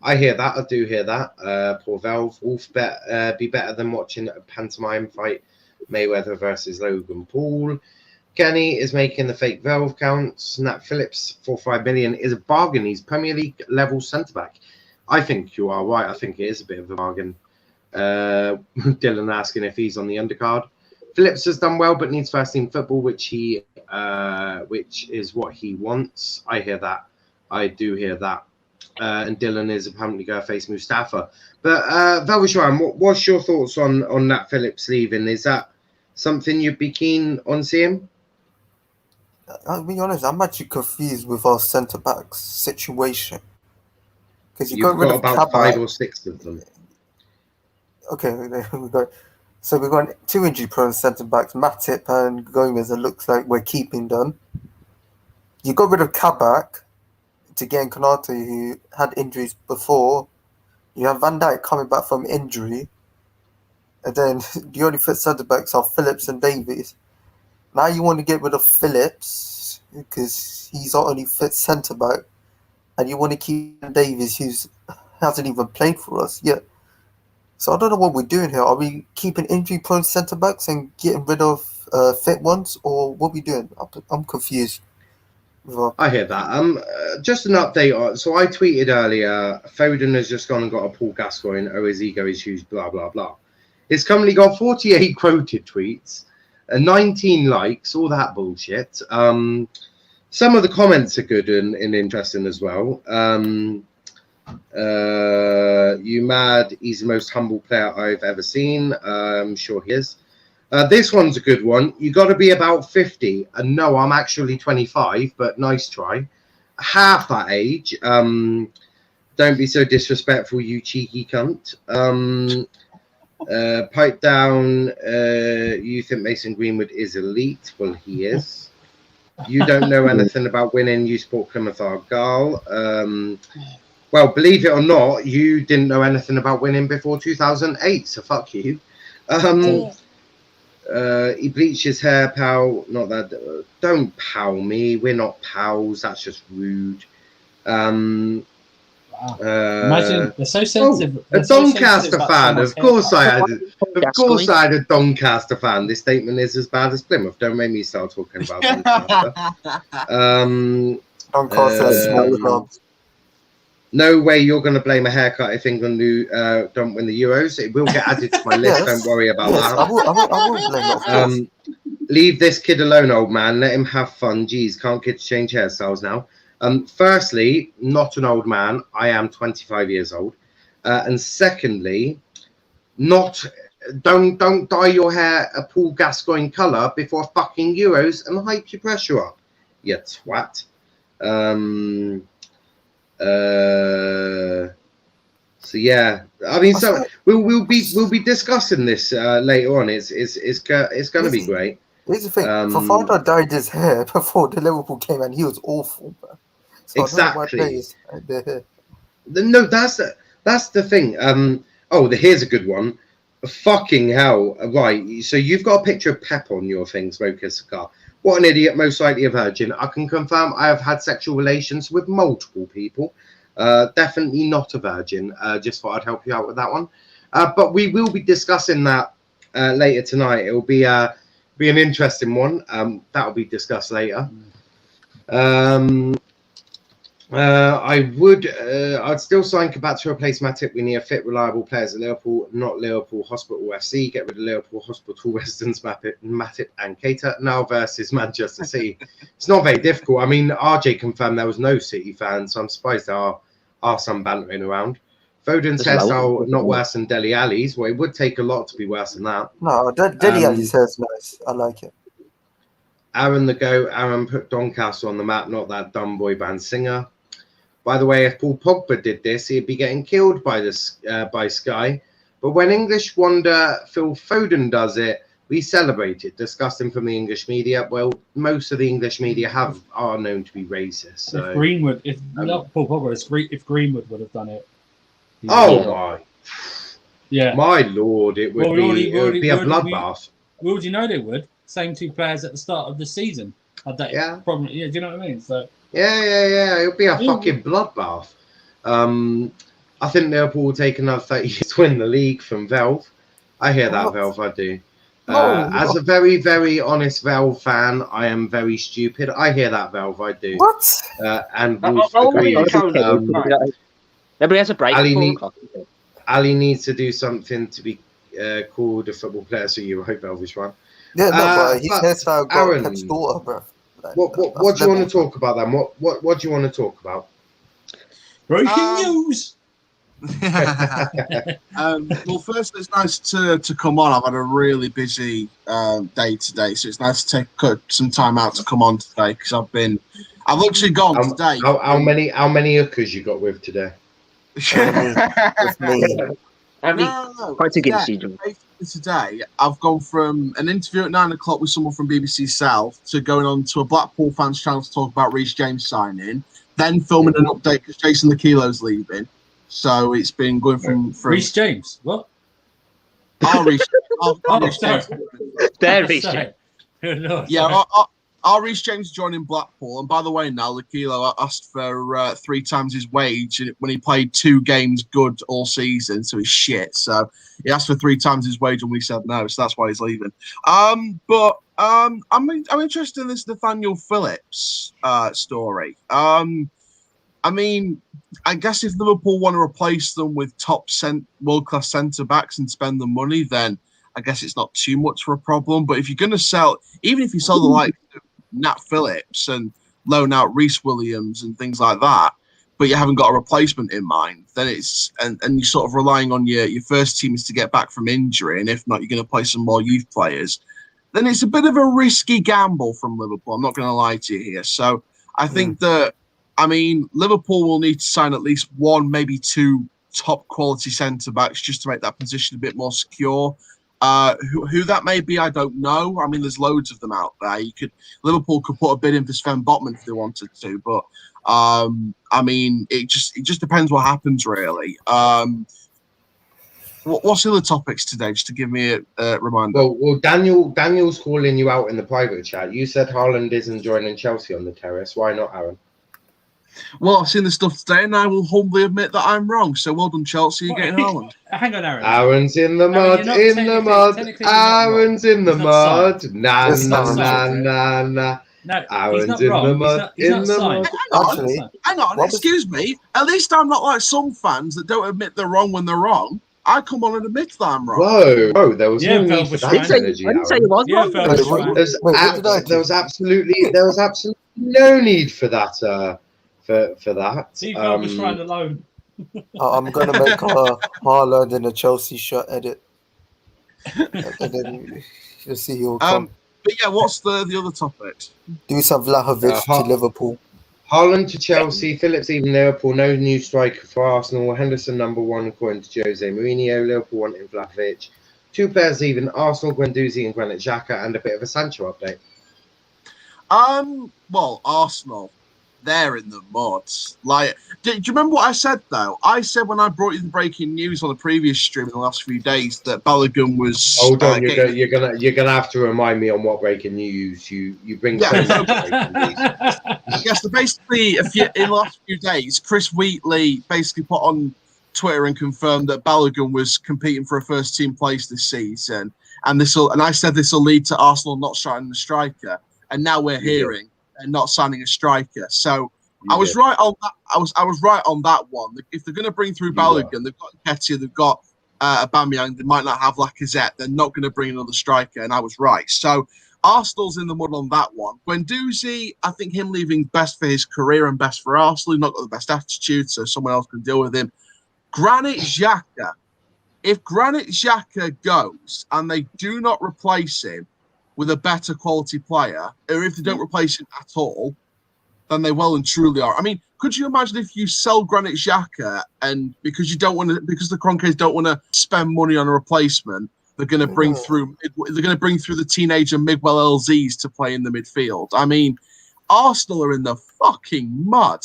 S1: I hear that. I do hear that. Poor Valve. Wolf be better than watching a pantomime fight. Mayweather versus Logan Paul. Kenny is making the fake Valve counts. Nat Phillips for 5 million is a bargain. He's Premier League level centre back. I think you are right. I think it is a bit of a bargain. Dylan asking if he's on the undercard. Phillips has done well, but needs first team football, which is what he wants. I hear that. I do hear that. And Dylan is apparently going to face Mustafa. But Velvishwan, what's your thoughts on Nat Phillips leaving? Is that something you'd be keen on seeing?
S5: I'll be honest, I'm actually confused with our centre backs situation. Because
S1: You've got about 5 or 6 of them.
S5: Okay, we've got 2 injury-prone centre backs, Matip and Gomez. It looks like we're keeping them. You got rid of Kabak to get in Konate, who had injuries before. You have Van Dijk coming back from injury. And then the only fit centre backs are Phillips and Davies. Now you want to get rid of Phillips because he's our only fit centre back, and you want to keep Davies, who hasn't even played for us yet. So I don't know what we're doing here. Are we keeping injury-prone centre backs and getting rid of fit ones, or what are we doing? I'm confused.
S1: I hear that. Just an update. So I tweeted earlier, Foden has just gone and got a Paul Gascoigne. Oh, his ego issues. Blah blah blah. It's currently got 48 quoted tweets, 19 likes, all that bullshit. Some of the comments are good and interesting as well. You mad? He's the most humble player I've ever seen. I'm sure he is. This one's a good one. You got to be about 50. And no, I'm actually 25, but nice try. Half that age. Don't be so disrespectful, you cheeky cunt. Pipe down. You think Mason Greenwood is elite? Well, he is. You don't know anything about winning. You support Plymouth Argyle. Well, believe it or not, you didn't know anything about winning before 2008. So fuck you. He bleached his hair, pal. Not that. Don't pal me. We're not pals. That's just rude.
S4: Wow. Imagine they're so sensitive.
S1: A Doncaster fan. Of course I had. Of course I had a Doncaster fan. This statement is as bad as Plymouth. Don't make me start talking about Doncaster.
S5: Doncaster.
S1: No way you're going to blame a haircut if England don't win the Euros. It will get added to my list. Don't worry about that.
S5: I will blame that.
S1: Leave this kid alone, old man. Let him have fun. Jeez, can't kids change hairstyles now? Firstly, not an old man. I am 25 years old. And secondly, don't dye your hair a Paul Gascoigne colour before fucking Euros and hype your pressure up, you twat. So yeah, I mean, so we'll be discussing this later on. It's going to be great.
S5: Here's the thing: Fofana dyed his hair before the Liverpool game, and he was awful. So
S1: exactly. No, that's the thing. Here's a good one. Fucking hell! Right, so you've got a picture of Pep on your thing, smoking a cigar. What an idiot, most likely a virgin. I can confirm I have had sexual relations with multiple people. Definitely not a virgin. Just thought I'd help you out with that one. But we will be discussing that later tonight. It will be an interesting one. That will be discussed later. I'd still sign Kabat to replace Matip. We need a fit, reliable players at Liverpool, not Liverpool Hospital FC. Get rid of Liverpool Hospital residents, Matip and Keita. Now versus Manchester City. It's not very difficult. I mean, RJ confirmed there was no City fans, so I'm surprised there are some bantering around. Foden's hairstyle not worse than Dele Alli's. Well, it would take a lot to be worse than that.
S5: No, Dele Alli's hair's nice. I like it.
S1: Aaron the GOAT. Aaron put Doncaster on the map, not that dumb boy band singer. By the way, if Paul Pogba did this, he'd be getting killed by Sky. But when English wonder Phil Foden does it, we celebrate it. Disgusting from the English media. Well, most of the English media are known to be racist. So
S4: if Greenwood, not Paul Pogba, if Greenwood would have done it.
S1: My lord, it would be a bloodbath.
S4: Well, do you know they would? Same two players at the start of the season had that problem. Yeah, do you know what I mean? So.
S1: Yeah. It'll be a fucking bloodbath. I think Liverpool will take another 30 years to win the league from Velv. I hear that, Velv. I do. As a very, very honest Velv fan, I am very stupid. I hear that, Velv. I do.
S5: What?
S1: And Wolf agrees.
S7: Nobody has a break.
S1: Ali needs to do something to be called a football player. So you hope Velv is right.
S5: Yeah, but his hairstyle got Pep's daughter, bro.
S1: What do you want to talk about then? What do you want to talk about?
S4: Breaking news.
S8: Well, first, it's nice to come on. I've had a really busy day today, so it's nice to cut some time out to come on today because I've actually gone today.
S1: How many hookers you got with today?
S8: Today, I've gone from an interview at 9 o'clock with someone from BBC South to going on to a Blackpool fans channel to talk about Reece James signing, then filming an update because Jason the Kilo's leaving. So it's been going from
S4: Reece James. What?
S8: Reece James.
S7: There, Reece James.
S8: Yeah, Reece James joining Blackpool. And by the way, now Lakilo asked for 3 times his wage when he played 2 games good all season, so he's shit. So he asked for 3 times his wage, and we said no, so that's why he's leaving. I'm interested in this Nathaniel Phillips story. I mean, I guess if Liverpool want to replace them with top world-class centre-backs and spend the money, then I guess it's not too much of a problem. But if you're going to sell, even if you sell the likes of Nat Phillips and loan out Reece Williams and things like that, but you haven't got a replacement in mind, then it's and you're sort of relying on your first team is to get back from injury, and if not, you're going to play some more youth players, then it's a bit of a risky gamble from Liverpool. I'm not going to lie to you here. So I think that I mean, Liverpool will need to sign at least one, maybe two top quality centre backs just to make that position a bit more secure. Who that may be, I don't know. I mean, there's loads of them out there. Liverpool could put a bid in for Sven Botman if they wanted to, but I mean, it just depends what happens, really. What's the other topics today? Just to give me a reminder.
S1: Well, Daniel's calling you out in the private chat. You said Haaland isn't joining Chelsea on the terrace. Why not, Aaron?
S8: Well, I've seen the stuff today, and I will humbly admit that I'm wrong. So well done, Chelsea. You're getting Haaland.
S4: Hang on, Aaron.
S1: Aaron's in the mud. In the mud. Aaron's in the mud. Nah.
S4: No,
S1: Aaron's in the mud. In the mud.
S8: Hang on. Excuse me. At least I'm not like some fans that don't admit they're wrong when they're wrong. I come on and admit that I'm wrong.
S1: Whoa, there was no need for that energy.
S7: I didn't say you was wrong.
S1: There was absolutely no need for that. For that.
S4: Steve was trying alone.
S5: I'm gonna make a Haaland in a Chelsea shirt edit, and then you'll see who'll come.
S8: But yeah, what's the other topics?
S5: Do some Vlahovic to Liverpool.
S1: Haaland to Chelsea, Phillips even Liverpool, no new striker for Arsenal, Henderson #1 according to Jose Mourinho, Liverpool wanting Vlahovic, 2 players even, Arsenal, Guendouzi and Granit Xhaka, and a bit of a Sancho update.
S8: Well, Arsenal, they're in the mud. Like, do you remember what I said, though? I said when I brought you the breaking news on the previous stream in the last few days that Balogun was...
S1: Hold on, you're gonna have to remind me on what breaking news you bring. So much breaking news.
S8: Yes, so basically, in the last few days, Chris Wheatley basically put on Twitter and confirmed that Balogun was competing for a first-team place this season, and I said this will lead to Arsenal not signing a striker, and now we're hearing and not signing a striker. So I was right on that. I was right on that one. If they're going to bring through Balogun, they've got Nketiah, they've got Aubameyang. They might not have Lacazette. They're not going to bring another striker, and I was right. So Arsenal's in the mud on that one. Guendouzi, I think him leaving best for his career and best for Arsenal. He's not got the best attitude, so someone else can deal with him. Granit Xhaka. If Granit Xhaka goes and they do not replace him with a better quality player, or if they don't replace him at all, then they well and truly are. I mean, could you imagine if you sell Granit Xhaka and because the Kroenkes don't want to spend money on a replacement, they're going to bring through the teenager Miguel LZs to play in the midfield. I mean, Arsenal are in the fucking mud.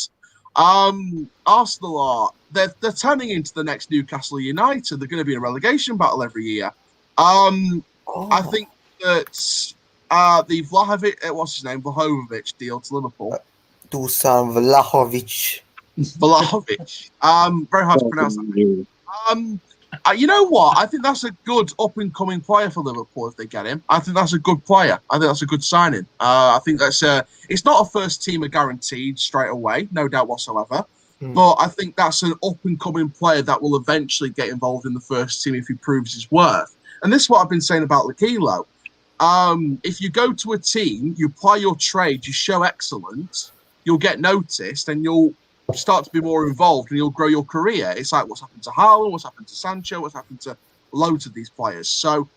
S8: Arsenal they're turning into the next Newcastle United. They're going to be in a relegation battle every year. I think that the Vlahovic deal to Liverpool.
S5: Dusan Vlahovic.
S8: Very hard to pronounce that. You know what? I think that's a good up-and-coming player for Liverpool if they get him. I think that's a good player. I think that's a good signing. I think that's it's not a first-teamer guaranteed straight away, no doubt whatsoever. But I think that's an up-and-coming player that will eventually get involved in the first team if he proves his worth. And this is what I've been saying about Lakilo. If you go to a team, you apply your trade, you show excellence, you'll get noticed and you'll start to be more involved and you'll grow your career. It's like what's happened to Haaland, what's happened to Sancho, what's happened to loads of these players. So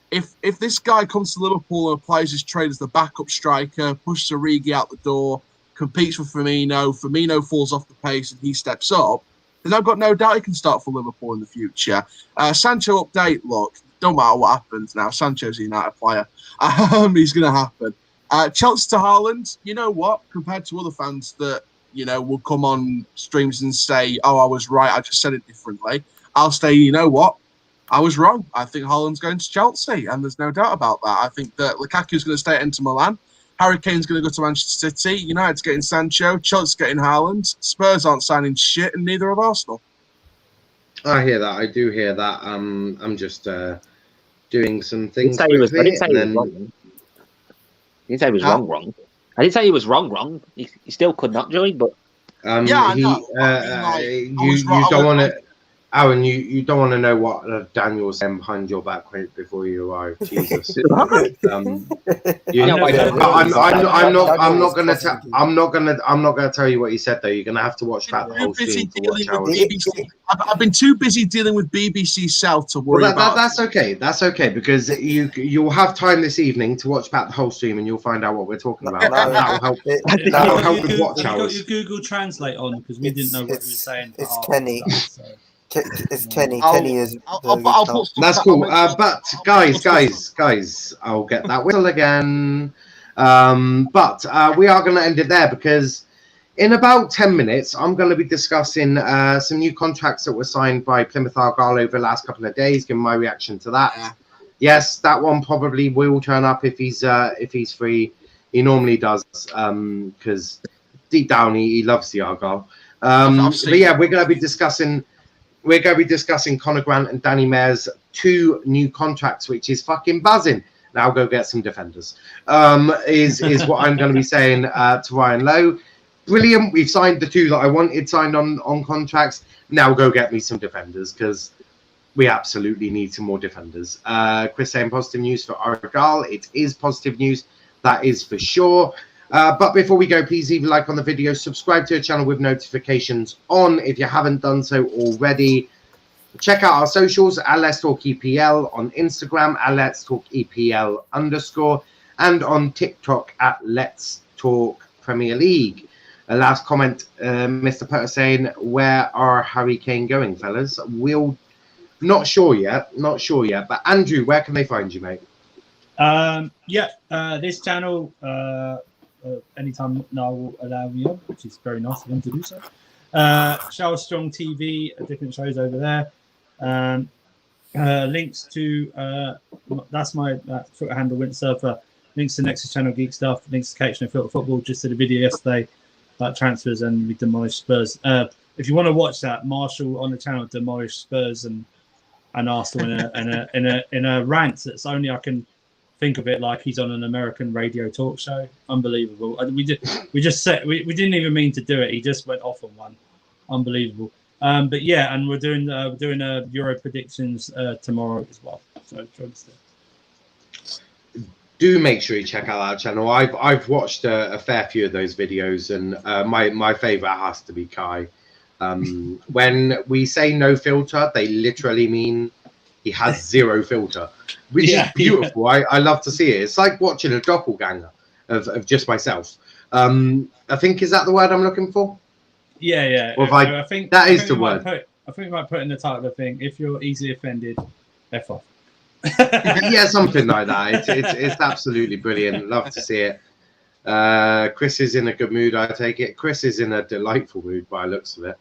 S8: if this guy comes to Liverpool and applies his trade as the backup striker, pushes Origi out the door, competes with Firmino falls off the pace and he steps up, then I've got no doubt he can start for Liverpool in the future. Sancho update, look, don't matter what happens now. Sancho's a United player. He's going to happen. Chelsea to Haaland, you know what? Compared to other fans that, will come on streams and say, oh, I was right, I just said it differently. I'll say, you know what? I was wrong. I think Haaland's going to Chelsea, and there's no doubt about that. I think that Lukaku's going to stay at Inter Milan. Harry Kane's going to go to Manchester City. United's getting Sancho. Chelsea's getting Haaland. Spurs aren't signing shit, and neither of Arsenal.
S1: I hear that. I do hear that. I'm just doing some things.
S7: I didn't say he was wrong. I didn't say he was wrong. I didn't say he was wrong. He still could not join, but
S8: I know.
S1: You don't want to. Aaron, you don't want to know what Daniel was saying behind your back before you arrived. Jesus. I'm not gonna tell you what he said though. You're gonna have to watch that the whole stream to watch Aaron.
S8: I've been too busy dealing with BBC South to worry about.
S1: That's okay. That's okay because you'll have time this evening to watch back the whole stream and you'll find out what we're talking about. That'll help. That'll help with watch hours.
S4: You got your Google Translate on because we didn't know what he was saying.
S5: It's Kenny. It's Kenny.
S8: Kenny
S5: is.
S1: That's cool. But guys, I'll get that whistle again. But we are going to end it there because in about 10 minutes, I'm going to be discussing some new contracts that were signed by Plymouth Argyle over the last couple of days. Giving my reaction to that. Yeah. Yes, that one probably will turn up if he's free. He normally does because deep down he loves the Argyle. But yeah, we're going to be discussing Conor Grant and Danny Mayer's 2 new contracts, which is fucking buzzing. Now go get some defenders. Is what I'm going to be saying to Ryan Lowe. Brilliant. We've signed the 2 that I wanted signed on contracts. Now go get me some defenders because we absolutely need some more defenders. Chris saying positive news for Argyle. It is positive news. That is for sure. But before we go, please leave a like on the video, subscribe to the channel with notifications on if you haven't done so already. Check out our socials at Let's Talk EPL on Instagram at Let's Talk EPL _ and on TikTok at Let's Talk Premier League. A last comment, Mr. Potter saying, where are Harry Kane going, fellas? We'll not sure yet. But Andrew, where can they find you, mate?
S4: This channel. Anytime Niall will allow me on, which is very nice of him to do so. Shower Strong TV, different shows over there. Links to that's my Twitter handle, Windsurfer. Links to Nexus Channel Geek stuff. Links to KHNO Filter Football. Just did a video yesterday about transfers and we demolished Spurs. If you want to watch that, Marshall on the channel demolished Spurs and Arsenal in a rant that's only I can think of it like he's on an American radio talk show. Unbelievable. We didn't even mean to do it. He just went off on one. Unbelievable. But yeah, and we're doing Euro predictions tomorrow as well. So
S1: do make sure you check out our channel. I've watched a fair few of those videos, and my favorite has to be Kai. When we say no filter, they literally mean he has 0 filter, which is beautiful. I love to see it. It's like watching a doppelganger of just myself. I think, is that the word I'm looking for?
S4: Yeah.
S1: Or I think that is the word.
S4: I think we might put in the title of the thing, if you're easily offended, F off.
S1: Yeah, something like that. It's absolutely brilliant. Love to see it. Chris is in a good mood, I take it. Chris is in a delightful mood by the looks of it.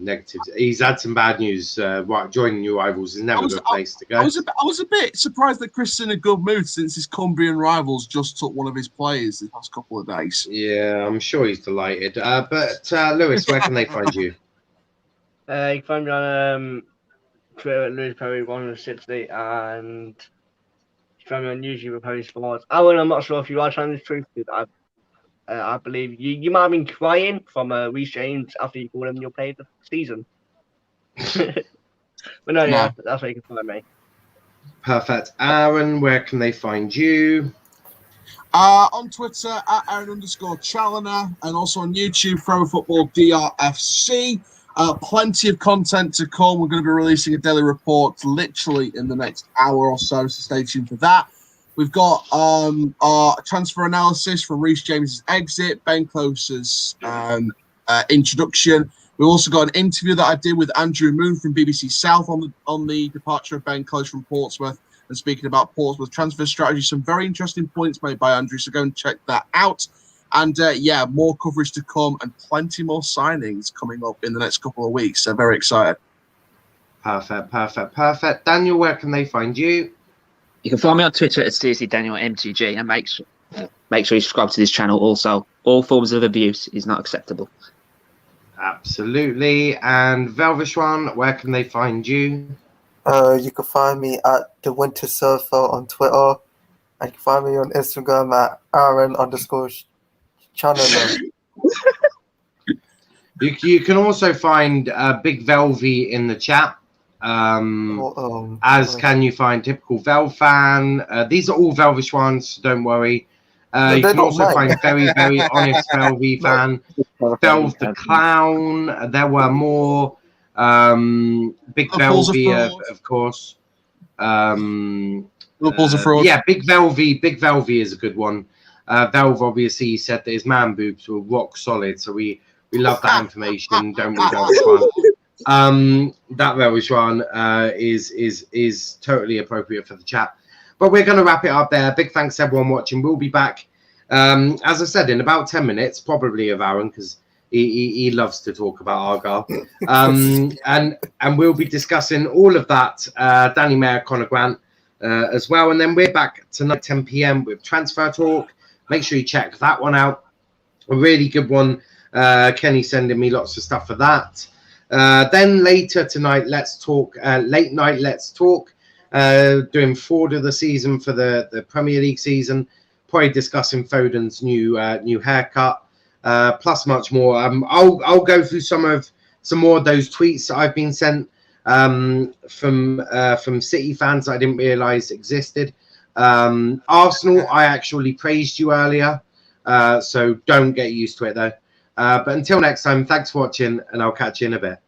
S1: Negatives. He's had some bad news. Joining new rivals is never a good place to go.
S8: I was a bit surprised that Chris is in a good mood since his Cumbrian rivals just took one of his players the past couple of days.
S1: Yeah, I'm sure he's delighted. But Lewis, where can they find you?
S6: You can find me on Twitter at Lewis Perry 160 and you can find me on YouTube at Perry Sports. I'm not sure if you are trying to truth, but I believe you might have been crying from Reece James after you called him your player of the season. But no, yeah, that's where you can find me.
S1: Perfect. Aaron, where can they find you?
S8: On Twitter at Aaron_Challoner and also on YouTube, Forever Football DRFC. Plenty of content to come. We're going to be releasing a daily report literally in the next hour or so stay tuned for that. We've got our transfer analysis from Reece James's exit, Ben Close's introduction. We've also got an interview that I did with Andrew Moon from BBC South on the departure of Ben Close from Portsmouth and speaking about Portsmouth transfer strategy. Some very interesting points made by Andrew, so go and check that out. And more coverage to come and plenty more signings coming up in the next couple of weeks. So very excited.
S1: Perfect. Daniel, where can they find you?
S7: You can find me on Twitter at CSDanielMTG and make sure you subscribe to this channel also. All forms of abuse is not acceptable.
S1: Absolutely. And Velvishwan, where can they find you?
S5: You can find me at The Winter Surfer on Twitter. And you can find me on Instagram at Aaron_Challoner.
S1: You can also find Big Velvy in the chat. As can you find Typical Vel fan. These are all Velvish ones, don't worry. You can also find Very, Very Honest Velvy fan. Velv the Clown. There were more. Big Velvy, of course.
S8: Liverpool's a fraud.
S1: Yeah, Big Velvy is a good one. Velv obviously said that his man boobs were rock solid, so we love that information, don't we, Velvishwan? That Velvishwan is totally appropriate for the chat. But we're going to wrap it up there. Big thanks to everyone watching. We'll be back, as I said, in about 10 minutes, probably of Aaron, because he loves to talk about Argyle. And we'll be discussing all of that, Danny Mayer, Conor Grant, as well. And then we're back tonight, 10 p.m. with Transfer Talk. Make sure you check that one out. A really good one. Kenny sending me lots of stuff for that. Then later tonight, Let's Talk, late night Let's Talk, doing forward of the season for the Premier League season, probably discussing Foden's new haircut, plus much more. I'll go through some more of those tweets that I've been sent from City fans that I didn't realise existed. Arsenal, I actually praised you earlier, so don't get used to it though. But until next time, thanks for watching, and I'll catch you in a bit.